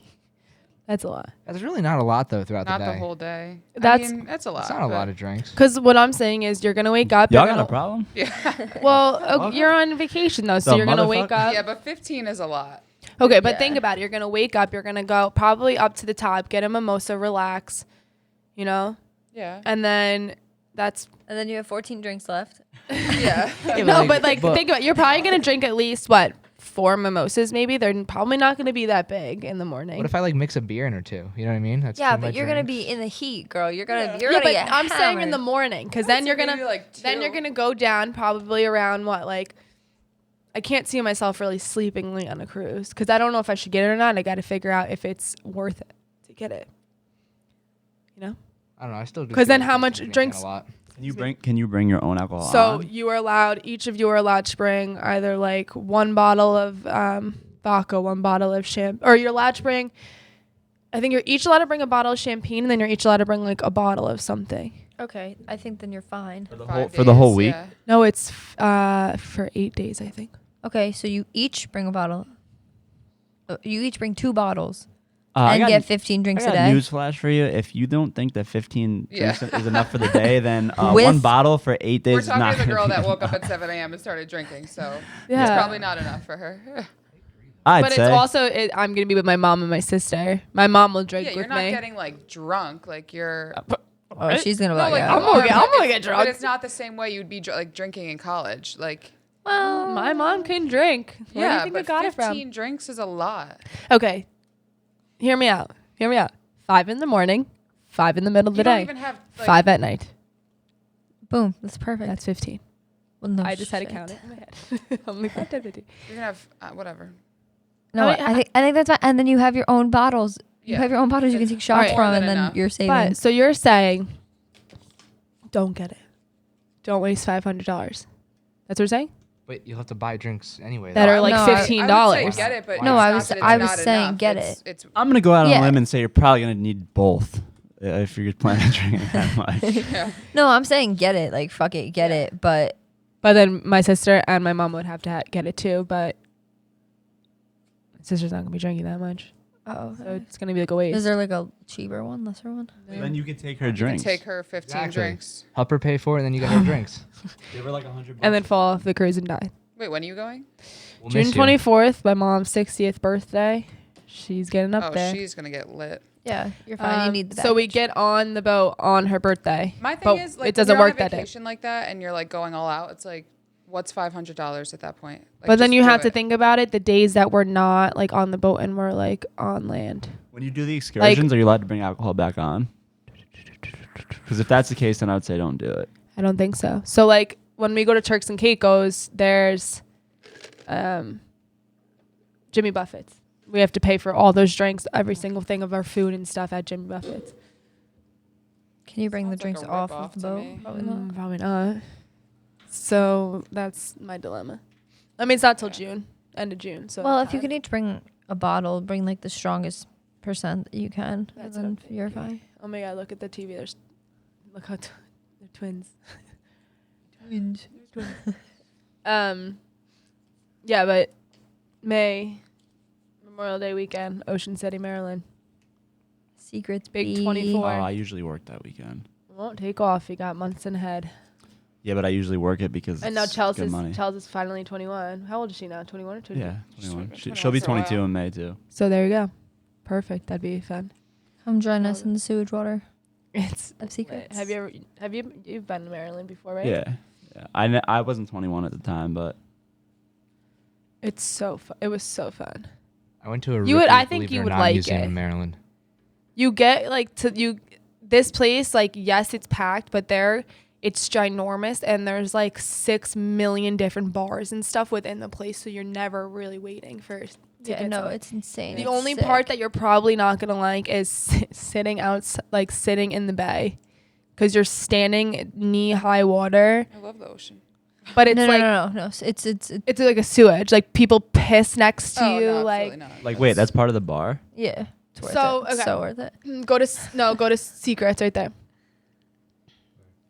That's a lot. That's really not a lot though throughout Not the day. the whole day. That's- I mean, that's a lot. It's not a but- lot of drinks. Because what I'm saying is you're going to wake up. Y'all you're got a gonna- problem? Yeah. Well, you're on vacation, though, so The you're going to wake motherfucker? up. Yeah, but 15 is a lot. Okay, but Yeah. think about it. You're going to wake up. You're going to go probably up to the top, get a mimosa, relax, Yeah. and then that's... And then you have 14 drinks left. Yeah. No, but think about it. You're probably going to drink at least, 4 mimosas maybe? They're probably not going to be that big in the morning. What if I like mix a beer in or two? You know what I mean? That's Yeah, too but much you're gonna drinks. be in the heat, girl. You're gonna Yeah. you're yeah, gonna but get I'm saying in the hammered. morning, because then you're going maybe to... like Then you're 2. going to go down probably around I can't see myself really sleeping late on a cruise because I don't know if I should get it or not. I got to figure out if it's worth it to get it. You know? I don't know. I still do. 'Cause then feel how like much drinking drinks- A lot. Can you bring your own alcohol So on? each of you are allowed to bring either like 1 bottle of vodka, 1 bottle of champagne. Or you're allowed to bring, I think you're each allowed to bring a bottle of champagne, and then you're each allowed to bring like a bottle of something. Okay, I think then you're fine. For the whole week. Yeah. No, it's for 8 days, I think. Okay, so you each bring a bottle. You each bring 2 bottles I and got- get 15 drinks I a got day. news flash for you. If you don't think that 15 Yeah. drinks is enough for the day, then With- 1 bottle for 8 days We're is not talking to the gonna girl be that woke up enough. at 7 a.m. and started drinking, so Yeah. it's probably not enough for her. I'd But say. it's also, I'm going to be with my mom and my sister. My mom will drink Yeah, you're with not me. getting like drunk, like you're. Oh, she's gonna buy like, out. you are, I'm but gonna it's- get drunk. But it's not the same way you'd be like drinking in college. Like, Well, My mom can drink. Where do you yeah, think I but got it 15 from? drinks is a lot. Okay. Hear me out. 5 in the morning, 5 in the middle of the You don't day, even have like, 5 at night. boom, that's perfect. That's 15. Well, no I just had to shit. count it in my head. I'm like, 15. You're gonna have whatever. No, I mean, I think that's fine. And then you have your own bottles. You Yeah. have your own bottles you can It's take shots more from, than and then enough. you're saving. But so you're saying, don't get it. Don't waste $500. That's what you're saying? But you'll have to buy drinks anyway. That though. are like No, I would $15. say get it, but No, it's I not was- that it's I was not saying enough. get It's- it. It's I'm going to go out on Yeah. a limb and say you're probably going to need both if you're planning on drinking that much. yeah. No, I'm saying get it. Like, fuck it, get it. But But then my sister and my mom would have to get it too. But my sister's not going to be drinking that much. oh, So it's going to be like a waste. is there like a cheaper one, lesser one? Then you can take her You drinks. take her 15 Exactly. drinks. Help her pay for it, and then you get her drinks. Give her like $100. and then fall off the cruise and die. Wait, when are you going? We'll June miss you. 24th, my mom's 60th birthday. She's getting up Oh, there. she's gonna get lit. Yeah, you're fine. You need the so we baggage. get on the boat on her birthday. My thing but is, like, it doesn't when you're work on a that day. vacation like that, and you're like going all out. It's like, what's $500 at that point? Like, But then just you do have to it. think about it. The days that we're not like on the boat and we're like on land. When you do the excursions, are you allowed to bring alcohol back on? Because if that's the case, then I would say don't do it. I don't think so. So like when we go to Turks and Caicos, there's Jimmy Buffett's. We have to pay for all those drinks, every single thing of our food and stuff at Jimmy Buffett's. Can you bring the Sounds like drinks a off rip-off of the to boat? me. Probably not. Probably not. So that's my dilemma. I mean, it's not till June, end of June. So Well, if you can each bring a bottle, bring like the strongest percent that you can, That's and what then you're fine. Oh my God! Look at the TV. There's, look how they're twins. Yeah, but May, Memorial Day weekend, Ocean City, Maryland. Secrets, Big B. 24. Oh, I usually work that weekend. Won't take off. You got months in ahead. Yeah, but I usually work it because And now it's Chelsea good money. is finally 21. How old is she now? 21 or 22? Yeah, She's 21. been She'll be 21 for a 22 while. in May too. So there you go. Perfect. That'd be fun. Come join us in the sewage water It's of secrets. you've been to Maryland before, right? Yeah. I wasn't 21 at the time, but It's so fun. It was so fun. I went to a You would- Ripley, I think believe it you or would not, like museum it. in Maryland. You get like this place, like, yes, it's packed, but it's ginormous, and there's like 6 million different bars and stuff within the place, so you're never really waiting for to Yeah, get no, something. it's insane. The It's only sick. part that you're probably not gonna like is sitting in the bay, because you're standing knee-high water, I love the ocean. but it's no, like no. It's it's like a sewage. Like people piss next to Oh, you. no, like absolutely not. like wait, that's part of the bar? yeah. It's worth So, it. It's okay. so worth it. go to Secrets right there.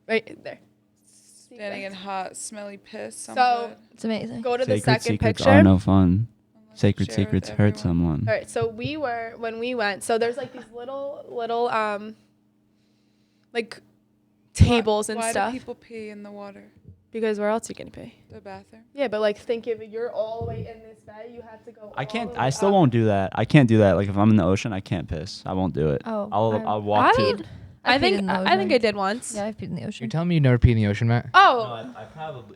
Right there. Standing in hot, smelly piss. I'm So- good. It's amazing. Go to the Sacred second secrets picture. are no fun. Sacred Share with secrets hurt everyone. someone. All right, so when we went, so there's like these little like tables and Why stuff, do people pee in the water? because where else are you gonna pee? The bathroom? Yeah, but like think if you're all the way in this bay, you have to go. I all can't. the I way still up. won't do that. I can't do that. Like if I'm in the ocean, I can't piss. I won't do it. Oh, I'll I walk. don't- to- I I've peed think in the I think I ocean. did once. Yeah, I've peed in the You're ocean. telling me you never pee in the ocean, Matt? Oh,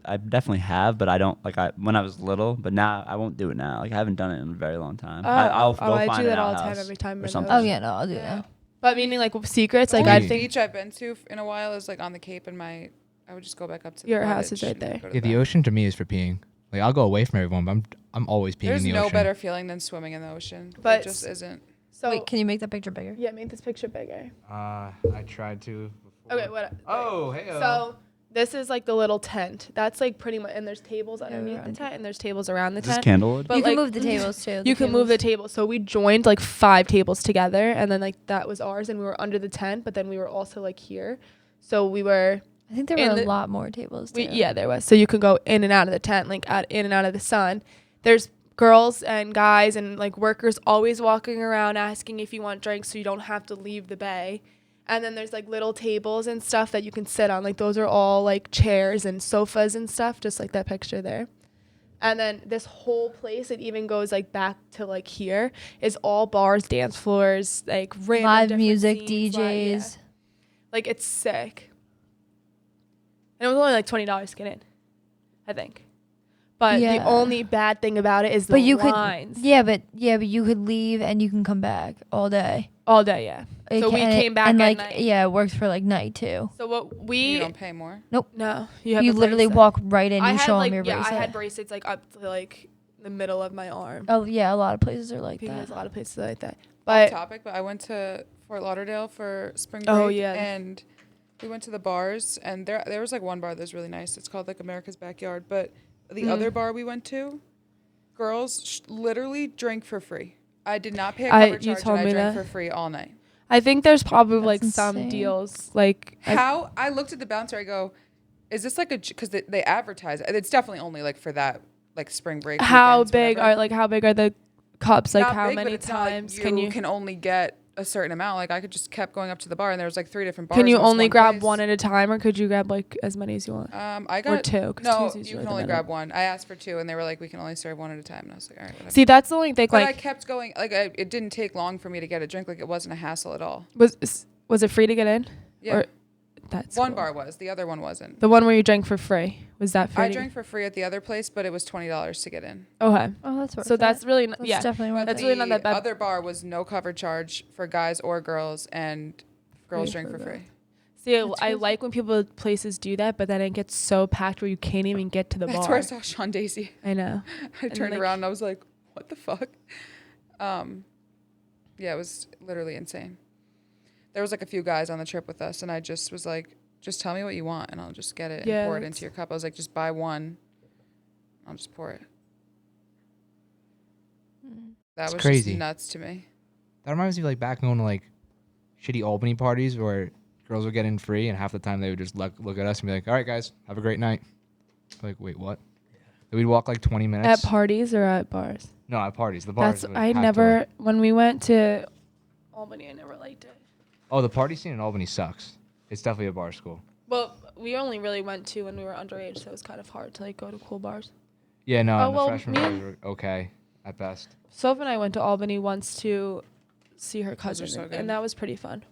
I definitely have, but I don't like when I was little. But now I won't do it now. Like I haven't done it in a very long time. I'll go I find do an that all the outhouse time every time. or we're in something. the Oh ocean. yeah, no, I'll do it now. But meaning like with secrets, like Only I Only think beach I've been to in a while is like on the Cape, and I would just go back up to the Your house is cottage right and there. go to Yeah, the bath. ocean to me is for peeing. Like I'll go away from everyone, but I'm always peeing There's in the no ocean. better feeling than swimming in the ocean. But it just isn't. so. Wait, can you make that picture bigger? Yeah, make this picture bigger. I tried to. Okay, what? Oh, hey. So This is like the little tent. That's like pretty much, and there's tables Yeah, underneath the around tent, and there's tables around the Is this tent. candlewood? But you can like, move the tables too. You can move the table. So we joined like 5 tables together, and then like that was ours, and we were under the tent, but then we were also like here. So we were. I think there in were a the- lot more tables too. Yeah, there was. So you could go in and out of the tent, like in and out of the sun. There's girls and guys and like workers always walking around asking if you want drinks, so you don't have to leave the bay. And then there's like little tables and stuff that you can sit on. Like those are all like chairs and sofas and stuff, just like that picture there. And then this whole place, it even goes like back to like here, is all bars, dance floors, like random Live different music, scenes, DJs. yeah. Like it's sick. And it was only like $20 to get in, I think. But Yeah. the only bad thing about it is the But you lines. could, but you could leave and you can come back all day. All day, yeah. It So we and came back and at like night. yeah, it works for like night too. So what You we don't pay more. no, you have You a literally bracelet. walk right in. I You had show like them your bracelet. I had bracelets like up to like the middle of my arm. Oh yeah, a lot of places are like Because there's that. a lot of places like that. Off But topic, but I went to Fort Lauderdale for spring break. Oh, yeah. And we went to the bars, and there was like one bar that was really nice. It's called like America's Backyard. But the other bar we went to, girls literally drink for free. I did not pay a cover you charge, told and I me drank that. for free all night. I think there's probably That's like some insane. deals like How I looked at the bouncer, I go, "Is this like a?" Because they advertise. It's definitely only like for that like spring break. how weekends, big whatever. how big are the cups? Like Not how big, but many it's not like times can you only get a certain amount? Like I could just kept going up to the bar, and there was like 3 different bars. can you in this only one grab place. one at a time, or could you grab like as many as you want? I Or got 2? 'Cause no. two's usually You can the only minimum. grab one. I asked for 2, and they were like, "We can only serve one at a time." And I was like, "All right, whatever." See, that's the only thing. But I Like, kept going. Like it didn't take long for me to get a drink. Like it wasn't a hassle at all. was it free to get in? Yeah, Or- That's one cool. bar was. The other one wasn't. The one where you drank for free, was that free? I to drank for free at the other place, but it was $20 to get in. Okay. Oh, that's worth So it. that's really That's yeah. definitely worth That's it. really not that bad. The other bar was no cover charge for guys or girls, and girls Free drink for for girls. free. See, That's I crazy. like when places do that, but then it gets so packed where you can't even get to the That's bar. where I saw Sean Daisy. I know. I turned like- around and I was like, "What the fuck?" Yeah, it was literally insane. There was like a few guys on the trip with us, and I just was like, "Just tell me what you want, and I'll just get it and Yeah, pour it that's- into your cup." I was like, "Just buy one, I'll just pour it." That It's was crazy. just nuts to me. That reminds me of like back going to like shitty Albany parties where girls would get in free and half the time they would just look at us and be like, "All right, guys, have a great night." Like, wait, what? We'd walk like 20 At minutes. parties or at bars? No, at parties. The bars. That's would I have to, never like- when we went to Albany, I never liked it. Oh, the party scene in Albany sucks. It's definitely a bar school. Well, we only really went to when we were underage, so it was kind of hard to like go to cool bars. Yeah, no, Oh, and the well, freshman me bars and- were okay at best. Soph and I went to Albany once to see her cousin, so good. and that was pretty fun.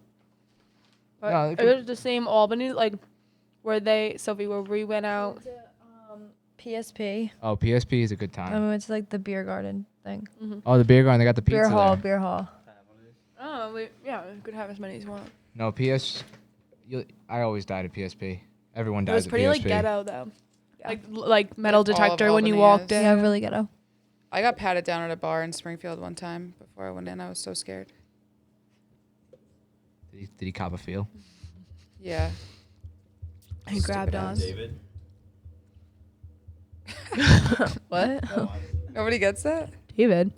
But No, it Oh, was the same Albany, like where we went out. PSP. Oh, PSP is a good And time. we went to like the beer garden thing. Oh, the beer garden. They got the pizza Beer hall, there. beer hall. Oh, we could have as many as you want. No, I always died at PSP. Everyone It dies was at pretty PSP. like ghetto though, like metal Like, all of detector when you Albany walked is. in. Yeah, really ghetto. I got patted down at a bar in Springfield one time before I went in. I was so scared. Did he cop a feel? Yeah. He grabbed on. David. What? Nobody gets that? David.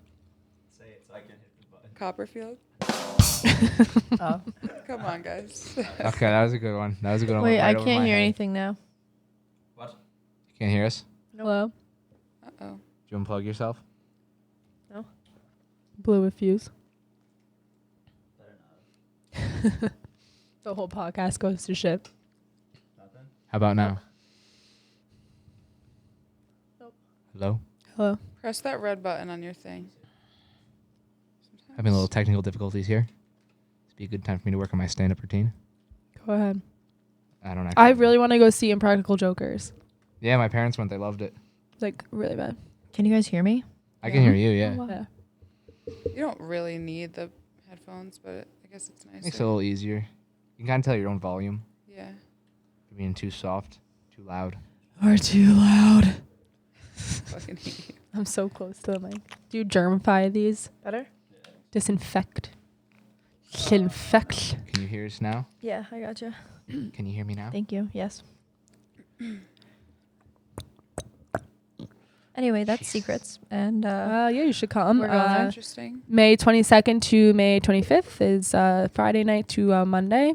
Say it so I can hit the button. Copperfield? Oh. Come on, guys. Okay, that was a good one. That was a good one. Wait, Right I over can't my hear head. anything now. What? You can't hear us? Hello. Uh-oh. Did you unplug yourself? Blew a fuse. The whole podcast goes to shit. Nothing? How about now? Nope. Hello? Hello. Press that red button on your thing. Having a little technical difficulties here. This would be a good time for me to work on my stand-up routine. Go ahead. I don't actually. I really want to go see Impractical Jokers. Yeah, my parents went. They loved it. Like really bad. Can you guys hear me? I can hear you. Yeah, Yeah. You don't really need the headphones, but I guess it's nice. makes it a little easier. You can kind of tell your own volume. Yeah. If you're being too soft, too loud. Or too loud. Fucking hate you. I'm so close to the mic. Do you germify these better? Disinfect. Disinfect. Can you hear us now? Yeah, I gotcha. Can you hear me now? Thank you. Yes. Anyway, that's secrets. And Yeah, you should come. We're going there. Interesting. May 22nd to May 25th is Friday night to Monday.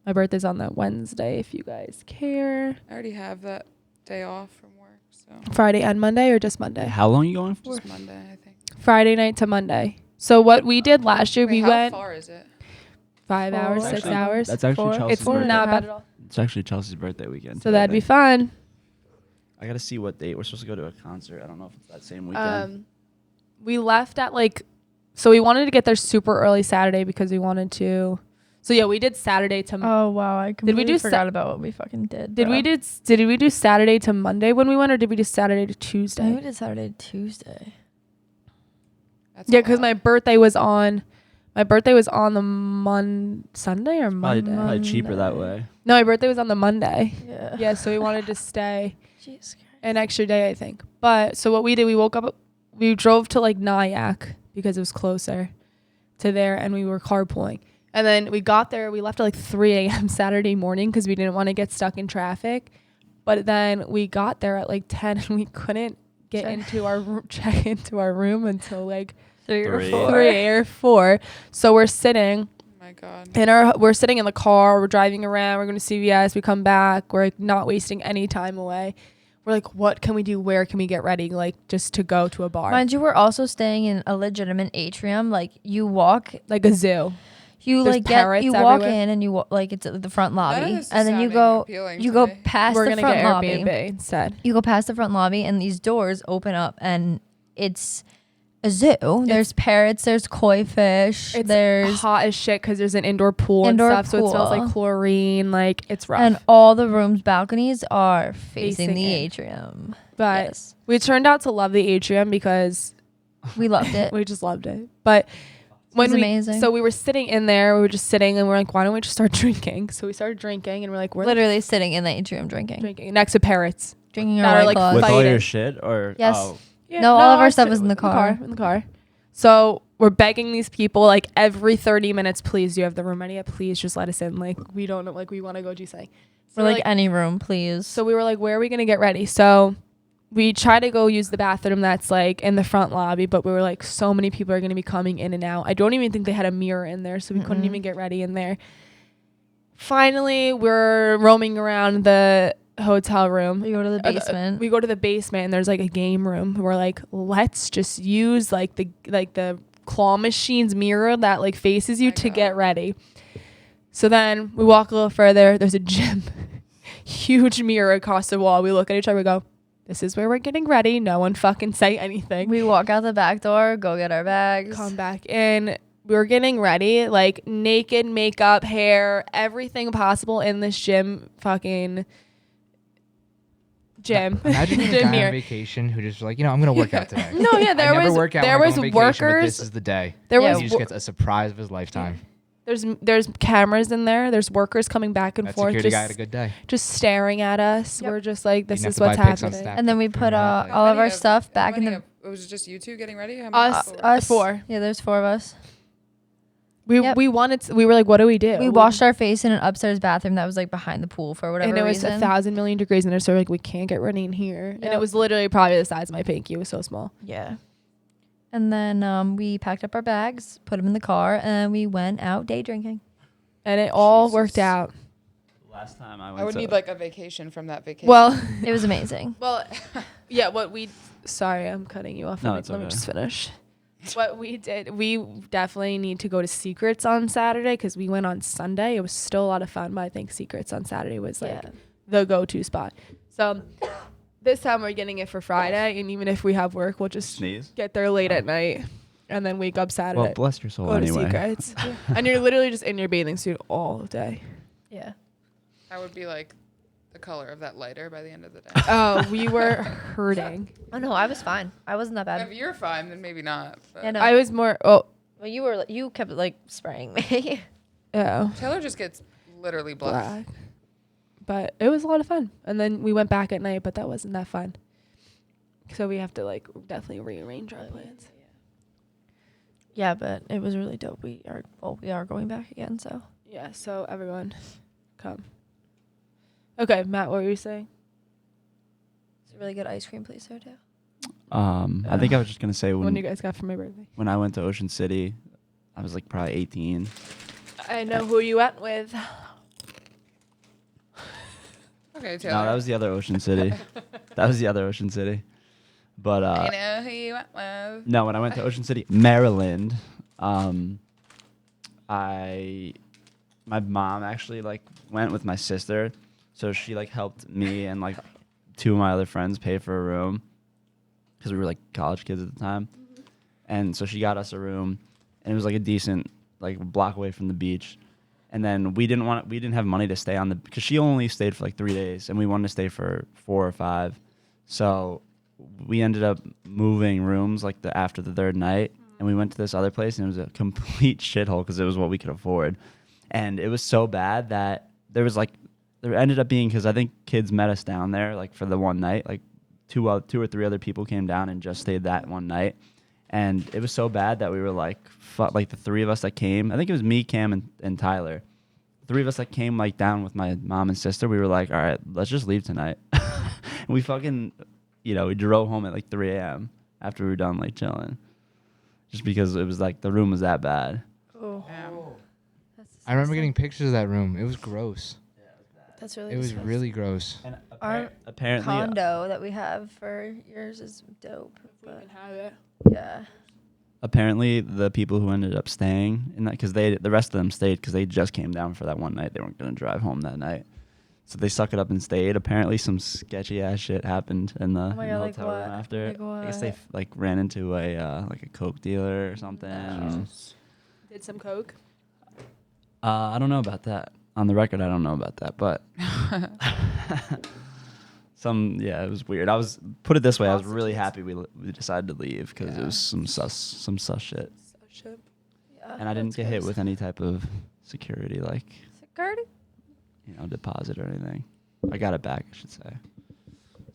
My birthday's on that Wednesday if you guys care. I already have that day off from work, so Friday and Monday or just Monday? How long are you going for? just Monday, I think. Friday night to Monday. So what we did last year, Wait, we how went far is it? 5 hours, That's 6 actually- hours. That's actually Four. Chelsea's It's birthday. not bad at all. It's actually Chelsea's birthday weekend. So too, I that'd be think. fun. I gotta see what date we're supposed to go to a concert. I don't know if it's that same weekend. We left at so we wanted to get there super early Saturday because we wanted to. So yeah, we did Saturday to. oh wow, I completely do forgot about what we fucking did. did we do Saturday to Monday when we went, or did we do Saturday to I think Tuesday? we did Saturday to Tuesday. That's Yeah, a because lot. my birthday was on. My birthday was on the Sunday or Probably, Monday. probably cheaper that Monday. way. No, my birthday was on the Monday. Yeah. Yeah, so we wanted to stay Jesus Christ. an extra day, I think. But so what we did, we woke up, we drove to Nyack because it was closer to there, and we were carpooling. And then we got there, we left at 3 a.m. Saturday morning because we didn't want to get stuck in traffic. But then we got there at 10 and we couldn't get check into our room until 3 or Three. 4. 3 or 4. So we're sitting Oh my God. we're sitting in the car, we're driving around, we're going to CVS, we come back, we're not wasting any time away. We're what can we do? Where can we get ready? Just to go to a bar. Mind you, we're also staying in a legitimate atrium. You walk, Like a zoo. you There's parrots you walk everywhere. in and you it's at the front None of lobby, this is and then you sounding go appealing you to go me. past We're the going to front get lobby. Airbnb instead. You go past the front lobby, and these doors open up, and it's a zoo. There's parrots, there's koi fish, It's there's hot as shit because there's an indoor pool Indoor and stuff, so it smells like pool. chlorine. It's rough. and all the rooms' balconies are facing Facing the in. atrium. But Yes, we turned out to love the atrium because we loved it. we just loved it. But when was we amazing. so we were sitting in there, we were just sitting, and we're why don't we just start drinking? So we started drinking, and we're we're Literally sitting in the atrium drinking next to parrots. drinking that our are, White Claws. With all fighting. your shit, or Yes. oh, Yeah, No, all of our I stuff sit is in the car. In the car. So we're begging these people every 30 minutes, please, do you have the room ready yet? Please just let us in. We don't know, we want to go do something. So We're any room, please. so we were where are we going to get ready? So we try to go use the bathroom that's in the front lobby, but we were so many people are going to be coming in and out. I don't even think they had a mirror in there, so we couldn't even get ready in there. Finally, we're roaming around the hotel room. we go to the basement. We go to the basement and there's a game room. We're let's just use the claw machine's mirror that faces you My to God. get ready. So then we walk a little further. There's a gym, huge mirror across the wall. We look at each other. We go, "This is where we're getting ready." No one fucking say anything. We walk out the back door, go get our bags. Come back in. We were getting ready, naked, makeup, hair, everything possible in this gym. Fucking gym. Imagine being a Gym guy on mirror. vacation who just I'm gonna work out today. No, yeah, I there never was work out there when I was go on vacation, but workers. this is the day. There Yeah, was He just gets a surprise of his lifetime. there's cameras in there. There's workers coming back and That forth, security just guy had a good day. just staring at us. Yep. We're just didn't this have is to buy what's pics on happening. Snap. And then we Figure put it out. How all of many our stuff how back in many the it was just you two getting ready? How many Us, people? us. 4. Yeah, there's 4 of us. We Yep. we wanted to, we were what do we do? We washed our face in an upstairs bathroom that was behind the pool for whatever and it was reason. 1,000 million degrees in there, so we're we can't get ready in here. And it Yep. was literally probably the size of my pinky. It was so small. Yeah. And then we packed up our bags, put them in the car, and we went out day drinking. And it all Jesus. worked out. last time I went I would to need a vacation from that vacation. Well, It was amazing. well, yeah. What we sorry, I'm cutting you off. No, let me, it's let me okay. just finish. What we did, we definitely need to go to Secrets on Saturday because we went on Sunday. It was still a lot of fun, but I think Secrets on Saturday was the go-to spot. So this time we're getting it for Friday, and even if we have work, we'll just sneeze. get there late at night and then wake up Saturday. Well, bless your soul go to anyway. Secrets, and you're literally just in your bathing suit all day. Yeah. that would be the color of that lighter by the end of the day. Oh, we were hurting. Oh no, I was fine. I wasn't that bad. If you're fine, then maybe not. But Yeah, no. I was more. Oh, Well, you kept spraying me. oh. Taylor just gets literally black. Black. But it was a lot of fun. And then we went back at night, but that wasn't that fun. So we have to definitely rearrange our plans. Yeah, but it was really dope. We are going back again, so. Yeah, so everyone come. Okay, Matt, what were you saying? It's a really good ice cream place there too. I think I was just gonna say When you when guys got for my birthday? I went to Ocean City, I was like probably 18. I know who you went with. Okay, Taylor. No, that was the other Ocean City. That was the other Ocean City. But I know who you went with. no, when I went to Ocean City, Maryland, my mom actually like went with my sister, so she like helped me and like 2 of my other friends pay for a room because we were like college kids at the time, and so she got us a room, and it was like a decent like block away from the beach, and then we didn't have money to stay on the because she only stayed for like 3 days, and we wanted to stay for 4 or 5, so we ended up moving rooms like after the 3rd night, and we went to this other place, and it was a complete shithole because it was what we could afford. And it was so bad that there ended up being, because I think kids met us down there like for the one night, like two or three other people came down and just stayed that one night. And it was so bad that we were like, like the 3 of us that came, I think it was me, Cam, and Tyler. The 3 of us that came like down with my mom and sister, we were like, all right, let's just leave tonight. And we fucking, we drove home at like 3 a.m. after we were done like chilling. Just because it was like the room was that bad. Oh. Damn. I remember getting pictures of that room. It was gross. That's really. It was disgusting. really gross. And Our apparently, condo that we have for yours is dope. We But can have it. yeah. apparently the people who ended up staying in that, because the rest of them stayed because they just came down for that one night. They weren't going to drive home that night, so they suck it up and stayed. Apparently some sketchy ass shit happened in the, my in God, the like hotel room what? after. Like I guess they what? like ran into a like a coke dealer or something. Did some coke. I don't know about that. On the record, I don't know about that, but it was weird. Put it this way, I was really happy we decided to leave because it was some sus shit, Yeah. and I didn't get hit with any type of security like Security? deposit or anything. I got it back, I should say.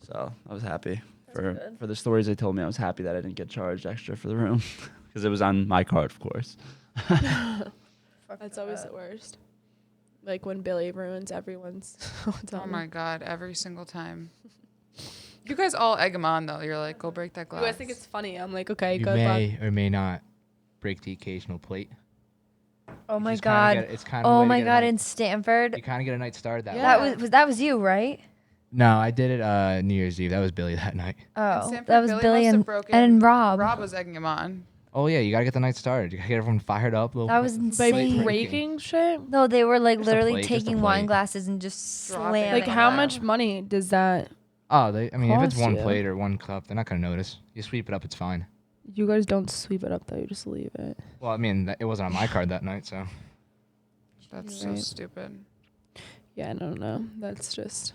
So I was happy good. for the stories they told me. I was happy that I didn't get charged extra for the room because it was on my card, of course. That's always the worst. Like when Billy ruins everyone's hotel Oh room. my God, every single time. You guys all egg him on though. You're like, go break that glass. You guys think it's funny. I'm like, okay, You good luck. may or may not break the occasional plate. Oh my just kinda God. get- it's kind of Oh my God. In Stanford. You kind of get a night started that Yeah. way. That was you, right? No, I did it New Year's Eve. That was Billy that night. Oh, Stanford, that was Billy must have and broken- Rob. Rob was egging him on. Oh yeah, you gotta get the night started. You gotta get everyone fired up. That was By insane. breaking shit. No, they were like Just a literally plate, just a taking wine plate. glasses and just Dropping slamming. Like them how around. much money does that? Oh, I mean, if it's Cost one you. plate or one cup, they're not gonna notice. You sweep it up, it's fine. You guys don't sweep it up though. You just leave it. Well, I mean, it wasn't on my card that night, so. That's Right. so stupid. Yeah, I don't know. That's just.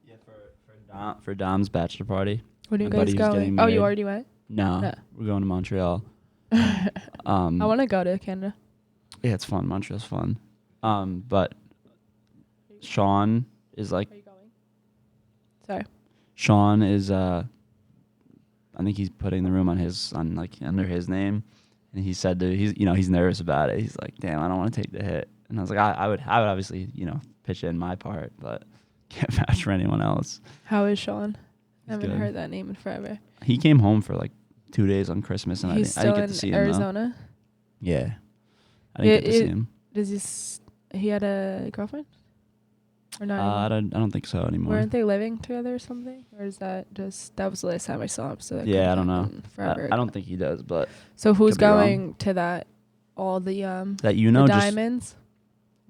Yeah, for Dom's bachelor party. When are you My buddy guys who's going? getting Oh, you married. already went. No, No. we're going to Montreal. I want to go to Canada. Yeah, it's fun. Montreal's fun. But Sean is like Are you going? Sorry. Sean is I think he's putting the room under his name, and he said he's nervous about it. He's like, damn, I don't want to take the hit. And I was like, I would obviously pitch in my part, but can't vouch for anyone else. How is Sean? He's I haven't good. heard that name in forever. He came home for like 2 days on Christmas, and He's I still didn't in get to see him. Though. Arizona. Yeah, I didn't get to see him. Does he had a girlfriend? Or not? I don't think so anymore. Weren't they living together or something? Or is that was the last time I saw him? So that Yeah, could've I don't know. happened forever I don't ago. think he does, but So who's could be wrong. going to that? All the that the just diamonds.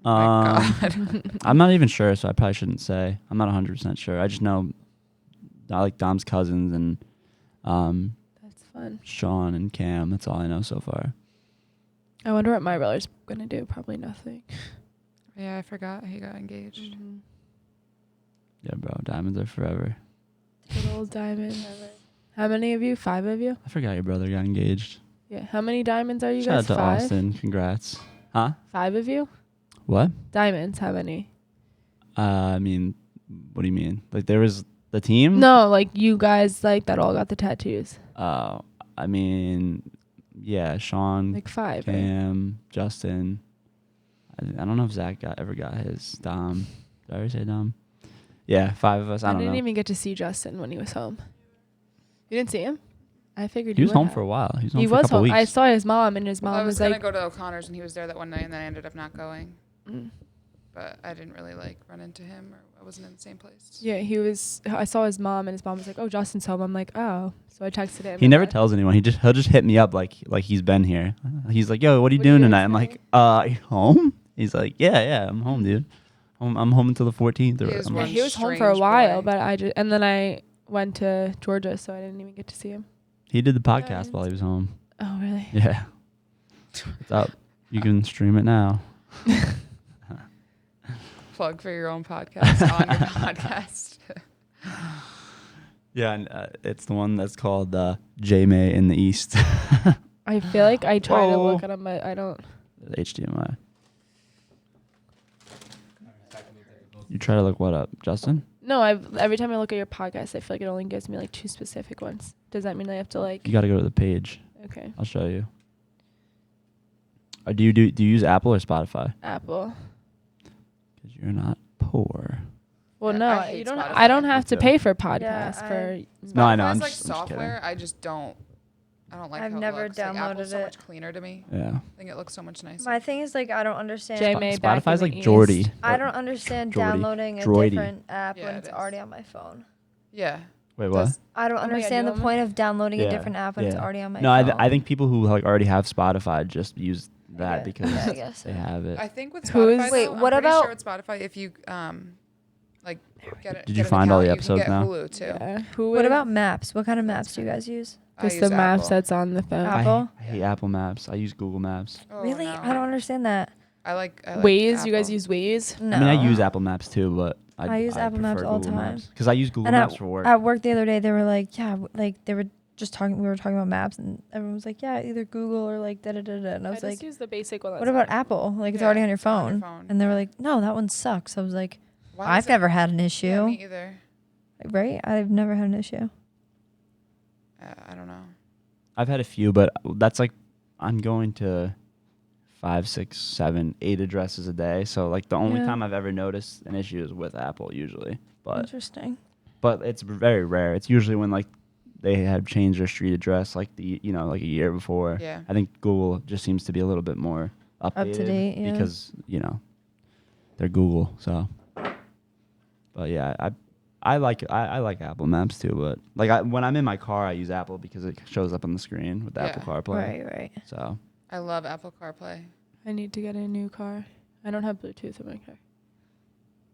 Oh my God. I'm not even sure, so I probably shouldn't say. I'm not 100% sure. I just know I like Dom's cousins and That's fun. Sean and Cam. That's all I know so far. I wonder what my brother's gonna do. Probably nothing. Yeah, I forgot he got engaged. Yeah, bro. Diamonds are forever. Good old diamond. How many of you? 5 of you? I forgot your brother got engaged. Yeah. How many diamonds are you Shout guys? out to 5? Austin. Congrats. Huh? 5 of you? What? Diamonds. How many? I mean, what do you mean? Like there was the team? No, like you guys like that all got the tattoos. I mean, yeah, Sean, Like 5, right? Cam, Justin. I don't know if Zach ever got his. Dom. Did I already say Dom? Yeah, 5 of us. I don't didn't know. even get to see Justin when he was home. You didn't see him? I figured He was would home have. for a while. He was home He for a was couple home. weeks. I saw his mom, and his mom Well, I was was gonna like, go to O'Connor's, and he was there that one night, and then I ended up not going. Mm. But I didn't really like run into him, or I wasn't in the same place. yeah, he was. I saw his mom, and his mom was like, "Oh, Justin's home." I'm like, "Oh." So I texted him. He and never I- tells anyone. He'll just hit me up like he's been here. He's like, "Yo, what are you What are you doing guys tonight?" I'm doing? like, "You home?" He's like, "Yeah, I'm home, dude. I'm home until the 14th." Or He is I'm Yeah, like, one he was home for a strange while, boy. but and then I went to Georgia, so I didn't even get to see him. he did the I podcast didn't while he was home. Oh, really? Yeah, it's up. You can stream it now. Plug for your own podcast on your podcast. Yeah, and it's the one that's called J May in the East. I feel like I try to Whoa. look at him, but I don't. HDMI. You try to look what up, Justin? No, every time I look at your podcast, I feel like it only gives me like 2 specific ones. Does that mean I have to like? You got to go to the page. Okay, I'll show you. Do you use Apple or Spotify? Apple. Because you're not poor. Well, Yeah, no, I hate you don't. Spotify. I don't have Me to too. pay for podcasts I- for. No, I know, Spotify's I'm like just kidding. software. I just don't. I don't like. I've how never it looks. Like, Apple's downloaded so it. much cleaner to me. Yeah. I think it looks so much nicer. My thing is like I don't understand. J-May back in Spotify's the like East. Geordie. I don't understand Droidy. downloading a Droidy. different app Yeah, when it it's is. already on my phone. Yeah. Wait, what? Does- I don't Oh my God, understand you the know point of downloading Yeah, a different app when it's yeah. already on my No, phone. I think people who like already have Spotify just use that guess- because yeah, I guess they so. have it. I think with Who is- Spotify, Wait, though, what I'm pretty about- sure with Spotify, if you like get it. Did you find all the episodes you can now? get Hulu too. Yeah. Who What would- about maps? What kind of maps do you guys use? I Just use the maps Apple. that's on the phone? Apple? I hate Apple Maps. I use Google Maps. Oh, Really? no. I don't understand that. I like Waze. You guys Apple. use Waze? No. I mean, I use Apple Maps too, but I use Apple Maps prefer all the Google time. Maps. Because I use Google And Maps for work. At work the other day, they were like, yeah, like they were just talking. We were talking about maps, and everyone was like, yeah, either Google or like da da da da. And I was just like, use the basic one. what about Apple? Like it's Yeah, already on your it's on your phone. phone. And they were like, no, that one sucks. I was like, Why I've is it- never had an issue. Yeah, me either. Right? I've never had an issue. I don't know. I've had a few, but that's like I'm going to 5, 6, 7, 8 addresses a day. So like the only Yeah. time I've ever noticed an issue is with Apple usually. But Interesting. it's very rare. It's usually when like they have changed their street address like like a year before. Yeah. I think Google just seems to be a little bit more updated to date, yeah. because they're Google. So, but yeah, I like Apple Maps too. But like when I'm in my car, I use Apple because it shows up on the screen with Yeah. Apple CarPlay. Right, right. So I love Apple CarPlay. I need to get a new car. I don't have Bluetooth in my car.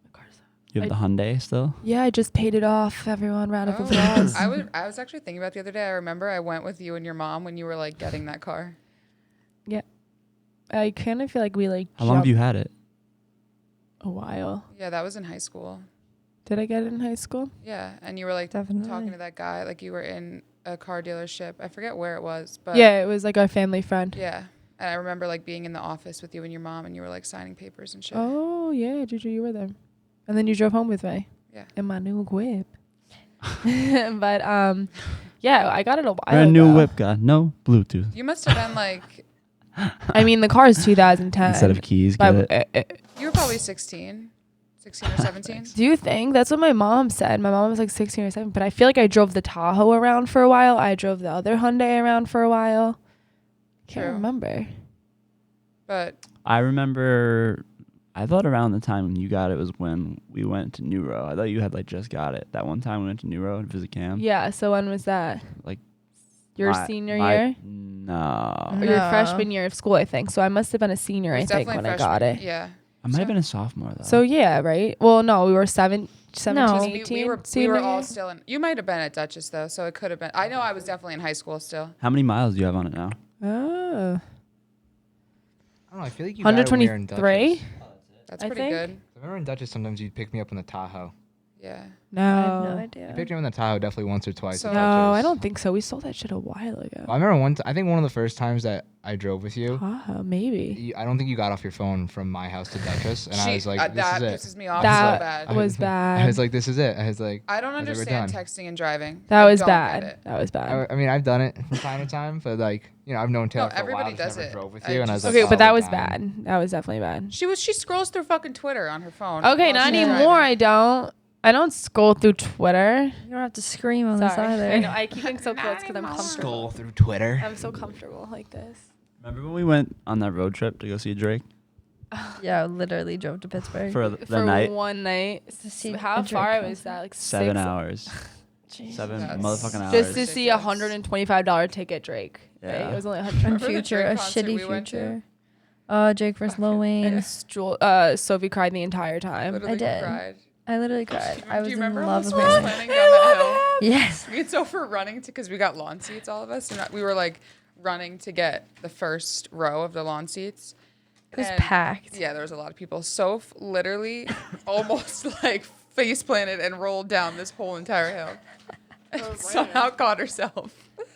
My car's. you have the Hyundai still. Yeah, I just paid it off. Everyone, round of Oh, applause. I was actually thinking about the other day. I remember I went with you and your mom when you were like getting that car. I kind of feel like we like. How long have jumped you had it? A while. Yeah, that was in high school. Did I get it in high school? Yeah, and you were like Definitely. talking to that guy, like you were in a car dealership. I forget where it was, but Yeah, it was like our family friend. yeah. And I remember like being in the office with you and your mom, and you were like signing papers and shit. Oh yeah, Juju, you were there, and then you drove home with me. Yeah. In my new whip. But yeah, I got it a while Brand new ago. whip, got no Bluetooth. You must have been like, I mean, the car is 2010. Instead of keys, But, get it. you were probably 16 or 17. do you think that's what my mom said? My mom was like 16 or 17, but I feel like I drove the Tahoe around for a while. I drove the other Hyundai around for a while. Can't True. remember. But I remember. I thought around the time you got it was when we went to New Row. I thought you had like just got it. That one time we went to New Row to visit Cam. Yeah. So when was that? Like Your my- senior my- year No. or your No. freshman year of school? I think. So I must have been a senior. it I was think definitely when I got freshman. it. Yeah. I might have So- been a sophomore though. So yeah, right. Well, no, we were 17, No. 18. We were senior all year? still in. You might have been at Dutchess though, so it could have been. I know I was definitely in high school still. how many miles do you have on it now? Oh. I don't know. I feel like you got it when we were in 123? Dutchess. That's I pretty think- good. I remember in Dutchess sometimes you'd pick me up in the Tahoe. Yeah. No. I have no You idea. picked me up in the Tahoe definitely once or twice. So- at No, I Dutchess. don't think so. We sold that shit a while ago. I remember I think one of the first times that I drove with you, Oh, maybe. I don't think you got off your phone from my house to Dutchess, and I was like, this that is it. pisses me off That so bad. was bad. I was like, this is it. I was like, I don't I was like, we're understand done. texting and driving. That I was don't get bad. it. That was bad. I mean, I've done it from time to time, but like, I've known Taylor No, for a while. everybody I just does never it. drove with I you, and I was just- like, Okay, but oh, that we're was done. bad. That was definitely bad. She scrolls through fucking Twitter on her phone. Okay, while not she's anymore. driving. I don't. I don't scroll through Twitter. You don't have to scream on this Sorry. either. I know. I keep it so close because I'm comfortable. Scroll through Twitter. I'm so comfortable like this. Remember when we went on that road trip to go see Drake Yeah, I literally drove to Pittsburgh. for the For night? one night. To see How a Drake far was concert. that? Like 7 6 hours. Jeez. 7 That's- motherfucking hours. Just to see a Ridiculous. $125 ticket, Drake. Right? Yeah. It was only And 100. Remember the Future, Drake a concert shitty we went to? Future. Drake versus Lil Wayne. Sophie cried the entire time. Literally did. cried. I literally cried. I was Do you in remember love almost with her. planning down that hill? Yes. Me and Soph were running because we got lawn seats, all of us. And we were like running to get the first row of the lawn seats. It was And, packed. Yeah, there was a lot of people. Soph literally almost like face planted and rolled down this whole entire hill. And somehow caught herself.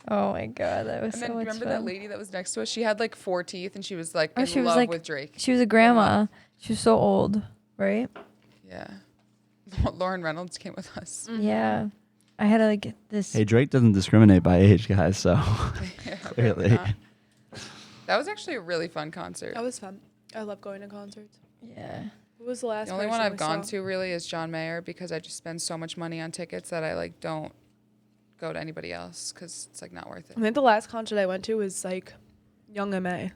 Oh my god, that was And so then much remember fun. that lady that was next to us? She had like 4 teeth and she was like Oh, in she was love like- with Drake. She was a grandma. She was so old, right? Yeah. Lauren Reynolds came with us. Yeah. I had to like get this. Hey, Drake doesn't discriminate by age, guys. So Yeah, clearly, not. That was actually a really fun concert. That was fun. I love going to concerts. Yeah. Who was the last The only one person I've we gone saw? to really is John Mayer because I just spend so much money on tickets that I like don't go to anybody else because it's like not worth it. I think the last concert I went to was like Young M.A.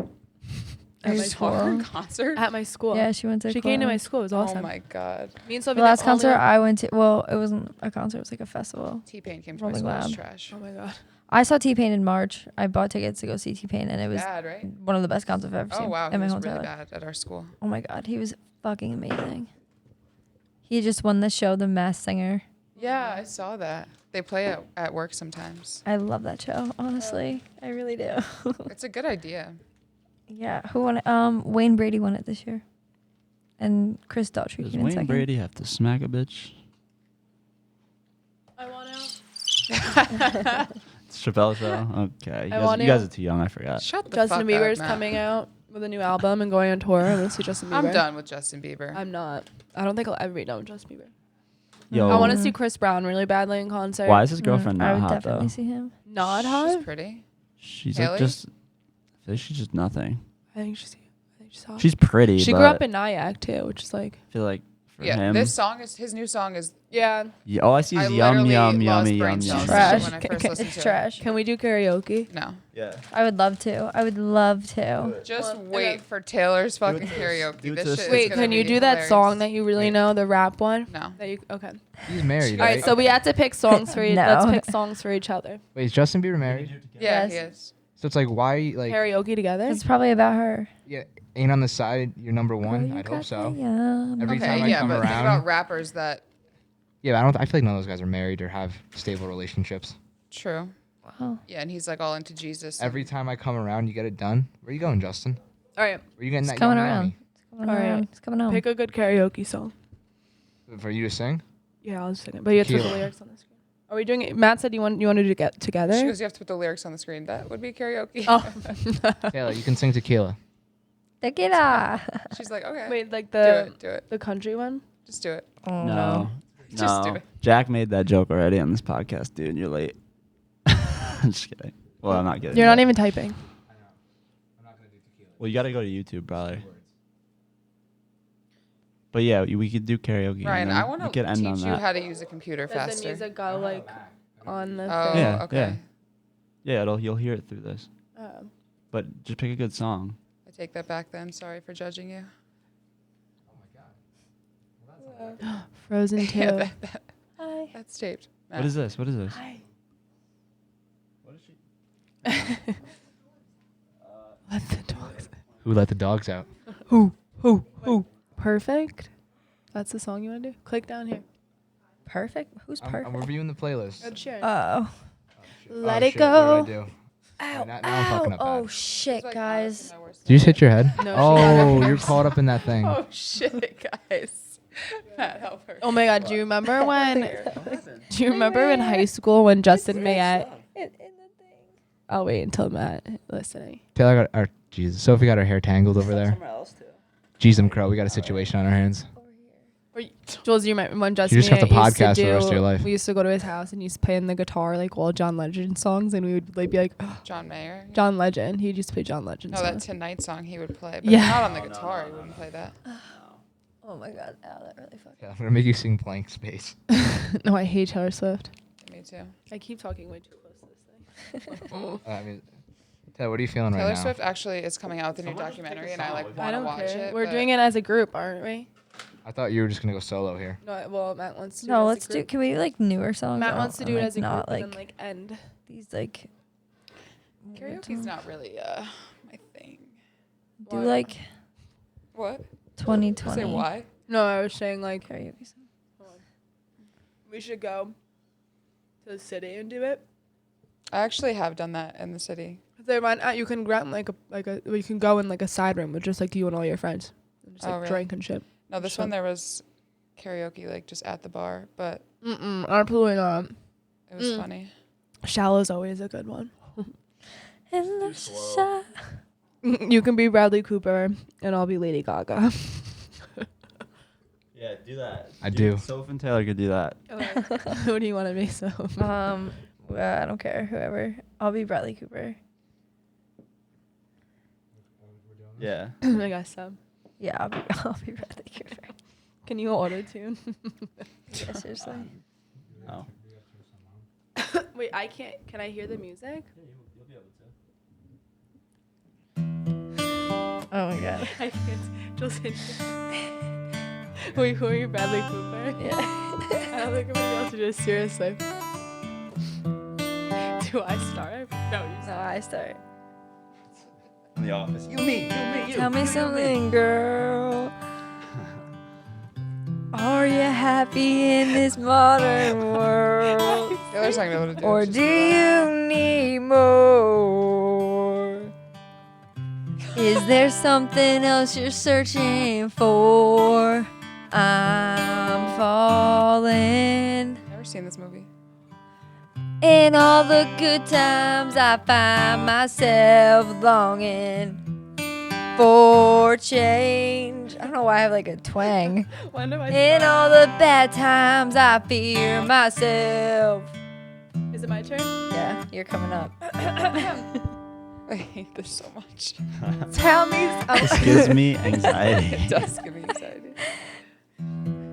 Are at you my Saw school. her in sure? concert. At my school. Yeah, she went to. She came to my class. school. It was awesome. Oh my god. Me and Sophie. The last only concert went- I went to, well, it wasn't a concert. It was like a festival. T-Pain came to my Rolling school. It was Loud. trash. Oh my god. I saw T-Pain in March. I bought tickets to go see T-Pain, and it was Bad, right? one of the best concerts I've ever Oh seen wow, in he my was whole really entire life. bad at our school. Oh my god, he was fucking amazing. He just won the show, The Masked Singer. Yeah, I saw that. They play it at work sometimes. I love that show, honestly. I really do. It's a good idea. Yeah, who won it? Wayne Brady won it this year. And Chris Daughtry does came in Wayne second. Brady have to smack a bitch? I want to. It's Chappelle show. Okay, want you guys to- are too young. I forgot. Shut the Justin fuck Bieber's up, Matt. coming out with a new album and going on tour. I'm gonna see Justin Bieber. I'm done with Justin Bieber. I'm not. I don't think I'll ever be done with Justin Bieber. Yo, I want to see Chris Brown really badly in concert. why is his girlfriend I not would hot definitely though? see him. Not She's hot? pretty. She's Haley? like just. I feel like she's just nothing. I think she's hot. She's pretty. She but grew up in Nyack too, which is like. I feel like for Yeah, him. this song is his new song is Yeah. Yeah, all I see I is yum literally yum lost yummy brain yum cells. yum. Trash. when I first listened It's to it. trash. Can we do karaoke? no. Yeah. I would love to. I would love to. Just Well, wait okay. for Taylor's fucking to this. karaoke. Do it This to shit this. is Wait, gonna can you be do that hilarious. song that you really know, the rap one? No. That you okay. He's married, All right? right, so we have to pick songs for each. No. Let's pick songs for each other. Wait, is Justin Bieber married? Yeah, Yes. he is. So it's like, why, like, Karaoke together. It's probably about her. yeah, ain't on the side, you're number one? Girl, you I'd hope got so. the yum. Every Okay, time I yeah, come but think around. about rappers that. Yeah, I feel like none of those guys are married or have stable relationships. True. Wow. Yeah, and he's like all into Jesus. Every time I come around, you get it done. Where you going, Justin? All right, Where you getting It's that coming young around. Miami? It's coming All right. around. It's coming home. pick a good karaoke song. For you to sing? Yeah, I'll sing it, but you have to put the Tequila. lyrics on the screen. Are we doing it? Matt said you wanted to get She together. goes, you have to put the lyrics on the screen. That would be karaoke. Oh, Taylor, you can sing Tequila. Tequila. She's like, okay. wait, like do it. the country one. Just do it. Oh, No. Just do No. it. Jack made that joke already on this podcast, dude. You're late. I'm just kidding. Well, I'm not kidding. You're not but- even typing. Well, you got to go to YouTube, probably. But yeah, we could do karaoke. Ryan, and then I want we to could end on teach you that. how to use a computer Does the faster. music go like on the Oh, thing? Yeah, okay. Yeah, you'll hear it through this. Oh. But just pick a good song. I take that back then. Sorry for judging you. Frozen 2. Yeah, Hi. that's taped. What is this? What is this? Hi. Let the dogs. Who let the dogs out? Who? Perfect. That's the song you want to do? Click down here. Perfect. Who's I'm perfect? reviewing the playlist. Ed Sheeran. Oh. Let Oh, it shit, go. What did I do? Ow. Now I'm fucking up Oh bad. shit, guys. Did you just hit your head? No, she got Oh, her you're first. caught up in that thing. Oh shit, guys. Matt, help her. Oh my god, do you remember when do you remember in high school when Justin Mayette I'll wait until Matt listening. Taylor got our Jesus. Sophie got her hair tangled over there. Jeez, I'm crow. We got a situation on our hands. Jules, you remember when Justin You just got the Mayette used to podcast for the rest of your life. We used to go to his house and he used to play in the guitar like all John Legend songs and we would like be like John Mayer. John Legend. He just play John Legend No, that songs. Tonight song he would play, but Yeah. not on the guitar. He wouldn't play that. Oh my god, ow, that really fucked. Yeah, I'm gonna make you sing Blank Space. No, I hate Taylor Swift. Me too. I keep talking way too close to this thing. I mean, Ted, what are you feeling right Taylor now? Swift actually is coming out with a new Someone just pick a documentary, and I song. like I want to don't watch care. it. We're but doing it as a group, aren't we? I thought you were just gonna go solo here. No, well, Matt wants to. No, do it let's as a do. group. Can we do like newer songs? Matt I wants to don't- do it like, as a group not and like then like end. these like. Karaoke's not really my thing. Do Why? like What? 2020 Say why? No, I was saying like karaoke song. we should go to the city and do it. I actually have done that in the city. They run out. You can rent you can go in like a side room with just like you and all your friends, and just Oh, like really? drink and shit. No, this Sure. one there was karaoke like just at the bar, but Absolutely not. it was funny. Shallow's always a good one. In the shot. You can be Bradley Cooper, and I'll be Lady Gaga. Yeah, do that. I do. Sophie and Taylor could do that. Who do you want to be? So I don't care. Whoever. I'll be Bradley Cooper. Yeah. I guess so. Yeah, I'll be Bradley Cooper. Can you auto tune? Yeah, seriously. Oh. Wait, I can't. Can I hear the music? You'll be able Oh my god. I can't. Just Wait, who are you, Bradley Cooper? Yeah. I don't think I'm gonna be able to do it seriously. Do I start? No, you No, start. I start. to. In the office. You, me, you. Tell me something, girl. Are you happy in this modern world? Taylor's not gonna be able to do Or it. just do you need more? Is there something else you're searching for? I'm falling. Never seen this movie. In all the good times, I find myself longing for change. I don't know why I have like a twang. When do I In start? all the bad times, I fear myself. Is it my turn? Yeah, you're coming up. I hate this so much. Tell me. This gives me anxiety. It does give me anxiety.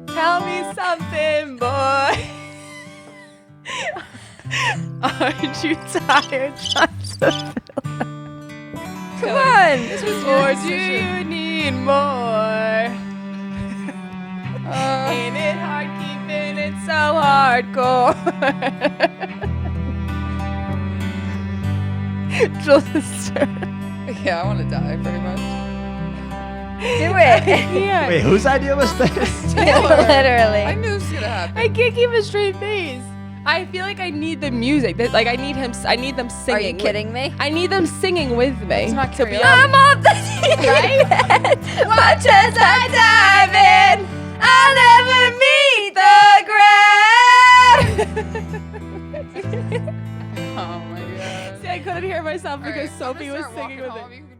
Tell me something, boy. Aren't you tired, Johnson? Come on. Or do you need more? Ain't it hard keeping it so hardcore? Jules' turn. Yeah, I want to die pretty much. Do it. Yeah. Wait, whose idea was this? I Literally. knew this was gonna happen. I can't keep a straight face. I feel like I need the music. Like I need them singing. Are you kidding me? I need them singing with me. It's not to be karaoke. honest. I'm off the deep end. Watch as I dive in. I'll never meet the ground. Oh my god. See, I couldn't hear myself because Alright, I'm Sophie gonna was start singing with walking home. it. You can